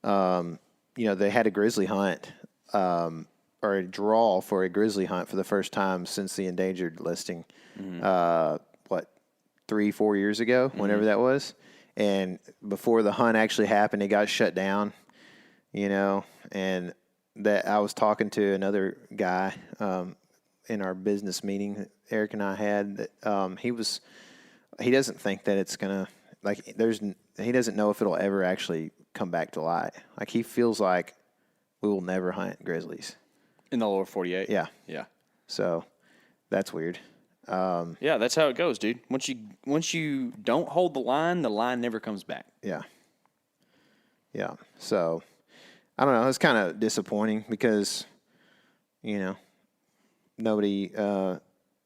you know, they had a grizzly hunt, or a draw for a grizzly hunt for the first time since the endangered listing. 3-4 years ago, whenever that was. And before the hunt actually happened, it got shut down, you know, and that I was talking to another guy, in our business meeting that Eric and I had, that, he doesn't think that it's going to, like, he doesn't know if it'll ever actually come back to light. Like, he feels like we will never hunt grizzlies. In the lower 48? Yeah. Yeah. So that's weird. Yeah, that's how it goes, dude. Once you don't hold the line never comes back. Yeah. Yeah. So I don't know. It's kind of disappointing because, you know, nobody,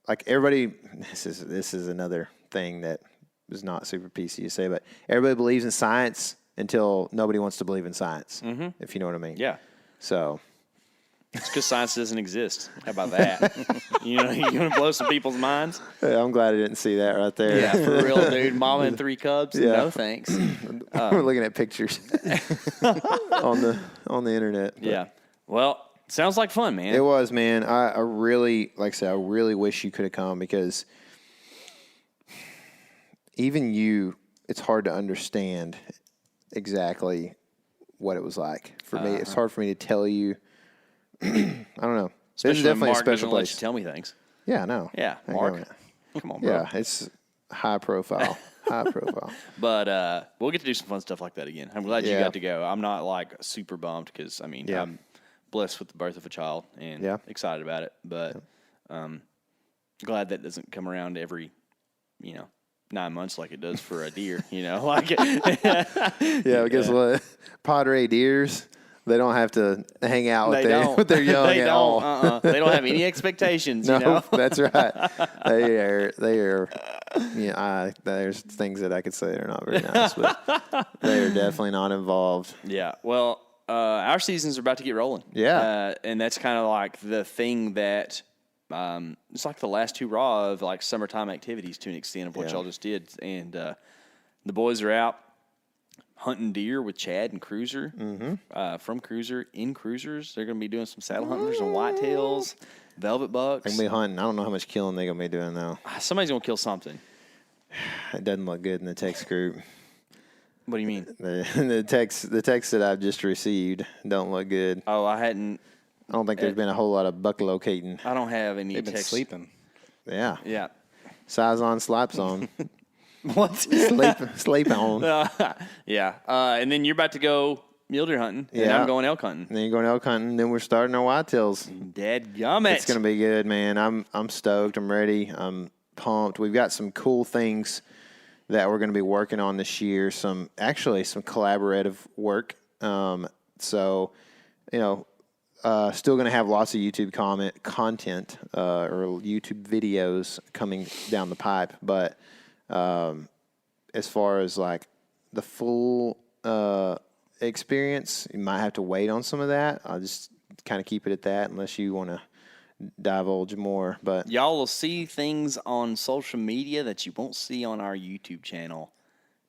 like everybody, this is another thing that is not super PC to say, but everybody believes in science until nobody wants to believe in science, if you know what I mean. Yeah. So It's because science doesn't exist. How about that? You want to blow some people's minds? I'm glad I didn't see that right there. Yeah, for real, dude. Mama and 3 cubs? Yeah. No, thanks. We're looking at pictures on the internet. But Yeah. Well, sounds like fun, man. It was, man. I really, like I said, I really wish you could have come because even you, it's hard to understand exactly what it was like. For me, it's hard for me to tell you. I don't know. Especially It's definitely when Mark a special doesn't let place. you tell me things. Yeah, I know. Yeah, I Mark. know. Come on, bro. Yeah, it's high profile. High profile. But we'll get to do some fun stuff like that again. I'm glad you Yeah. got to go. I'm not like super bummed because Yeah. I'm blessed with the birth of a child and Yeah. excited about it. But glad that doesn't come around every 9 months like it does for a deer. Like Yeah, because what? Padre deers, they don't have to hang out with they their don't. with their young they at don't. all. They don't have any expectations. No, that's right. They are. Yeah, there's things that I could say that are not very nice, but they are definitely not involved. Yeah. Well, our seasons are about to get rolling. Yeah. And that's kind of like the thing that it's like the last hurrah of like summertime activities to an extent of what y'all just did. And the boys are out hunting deer with Chad and Cruiser from Cruiser in Cruisers. They're going to be doing some saddle hunters and whitetails, velvet bucks. They're gonna be hunting. I don't know how much killing they're gonna be doing though. Somebody's going to kill something. It doesn't look good in the text group. What do you mean? The text that I've just received don't look good. Oh, I hadn't. I don't think there's been a whole lot of buck locating. I don't have any They've been text. sleeping. Yeah. Yeah. Size on, slaps on. What? Sleep on. Yeah. And then you're about to go mule deer hunting. And Yeah. I'm going elk hunting. And then you're going elk hunting. Then we're starting our whitetails. Dadgummit. It's gonna be good, man. I'm stoked. I'm ready. I'm pumped. We've got some cool things that we're gonna be working on this year. Some collaborative work. So, still gonna have lots of YouTube content or YouTube videos coming down the pipe, but as far as like the full experience, you might have to wait on some of that. I'll just kind of keep it at that unless you want to divulge more. But Y'all will see things on social media that you won't see on our YouTube channel,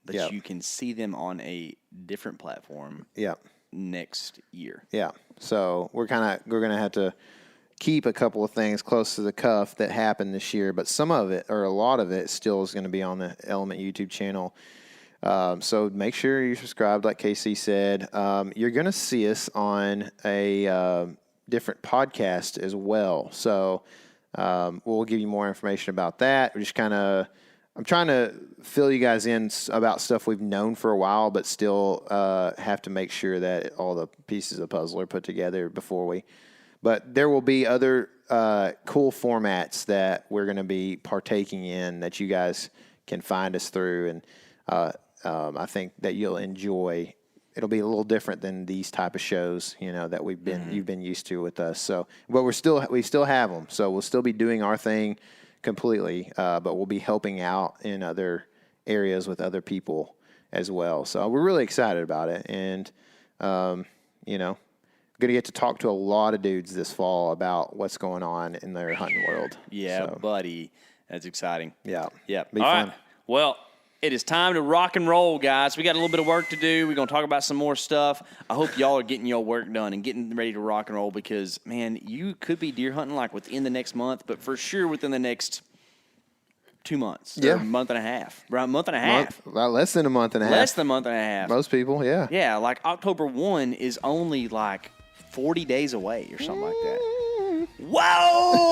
but Yep. you can see them on a different platform yeah, next year. yeah. So we're gonna have to keep a couple of things close to the cuff that happened this year, but some of it or a lot of it still is going to be on the Element YouTube channel. So make sure you're subscribed, like KC said. You're going to see us on a different podcast as well. So we'll give you more information about that. We're just I'm trying to fill you guys in about stuff we've known for a while, but still have to make sure that all the pieces of the puzzle are put together before we. But there will be other cool formats that we're going to be partaking in that you guys can find us through, and I think that you'll enjoy. It'll be a little different than these type of shows, that you've been used to with us. So, but we still have them. So we'll still be doing our thing completely, but we'll be helping out in other areas with other people as well. So we're really excited about it, and going to get to talk to a lot of dudes this fall about what's going on in their hunting world. Yeah, So, buddy. That's exciting. yeah. Yep. Be All fun. right. Well, it is time to rock and roll, guys. We got a little bit of work to do. We're going to talk about some more stuff. I hope y'all are getting your work done and getting ready to rock and roll because, man, you could be deer hunting like within the next month, but for sure within the next 2 months. Yeah. Or a month and a half. Around a month and a half. Well, less than a month and a half. Less than a month and a half. Most people, yeah. Yeah, like October 1 is only like 40 days away or something like that. Whoa!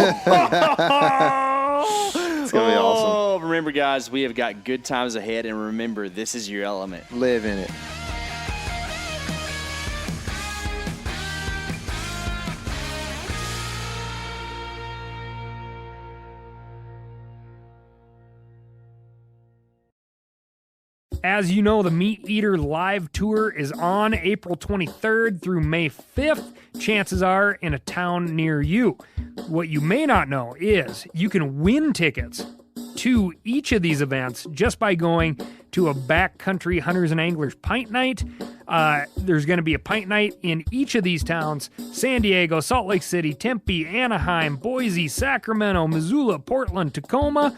It's going to be awesome. Remember, guys, we have got good times ahead, and remember, this is your element. Live in it. As you know, the Meat Eater Live Tour is on April 23rd through May 5th. Chances are in a town near you. What you may not know is you can win tickets to each of these events just by going to a Backcountry Hunters and Anglers Pint Night. There's going to be a pint night in each of these towns: San Diego, Salt Lake City, Tempe, Anaheim, Boise, Sacramento, Missoula, Portland, Tacoma,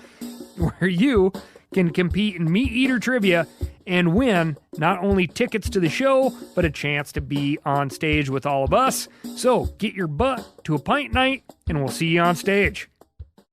where you can compete in meat eater trivia and win not only tickets to the show, but a chance to be on stage with all of us. So get your butt to a pint night, and we'll see you on stage.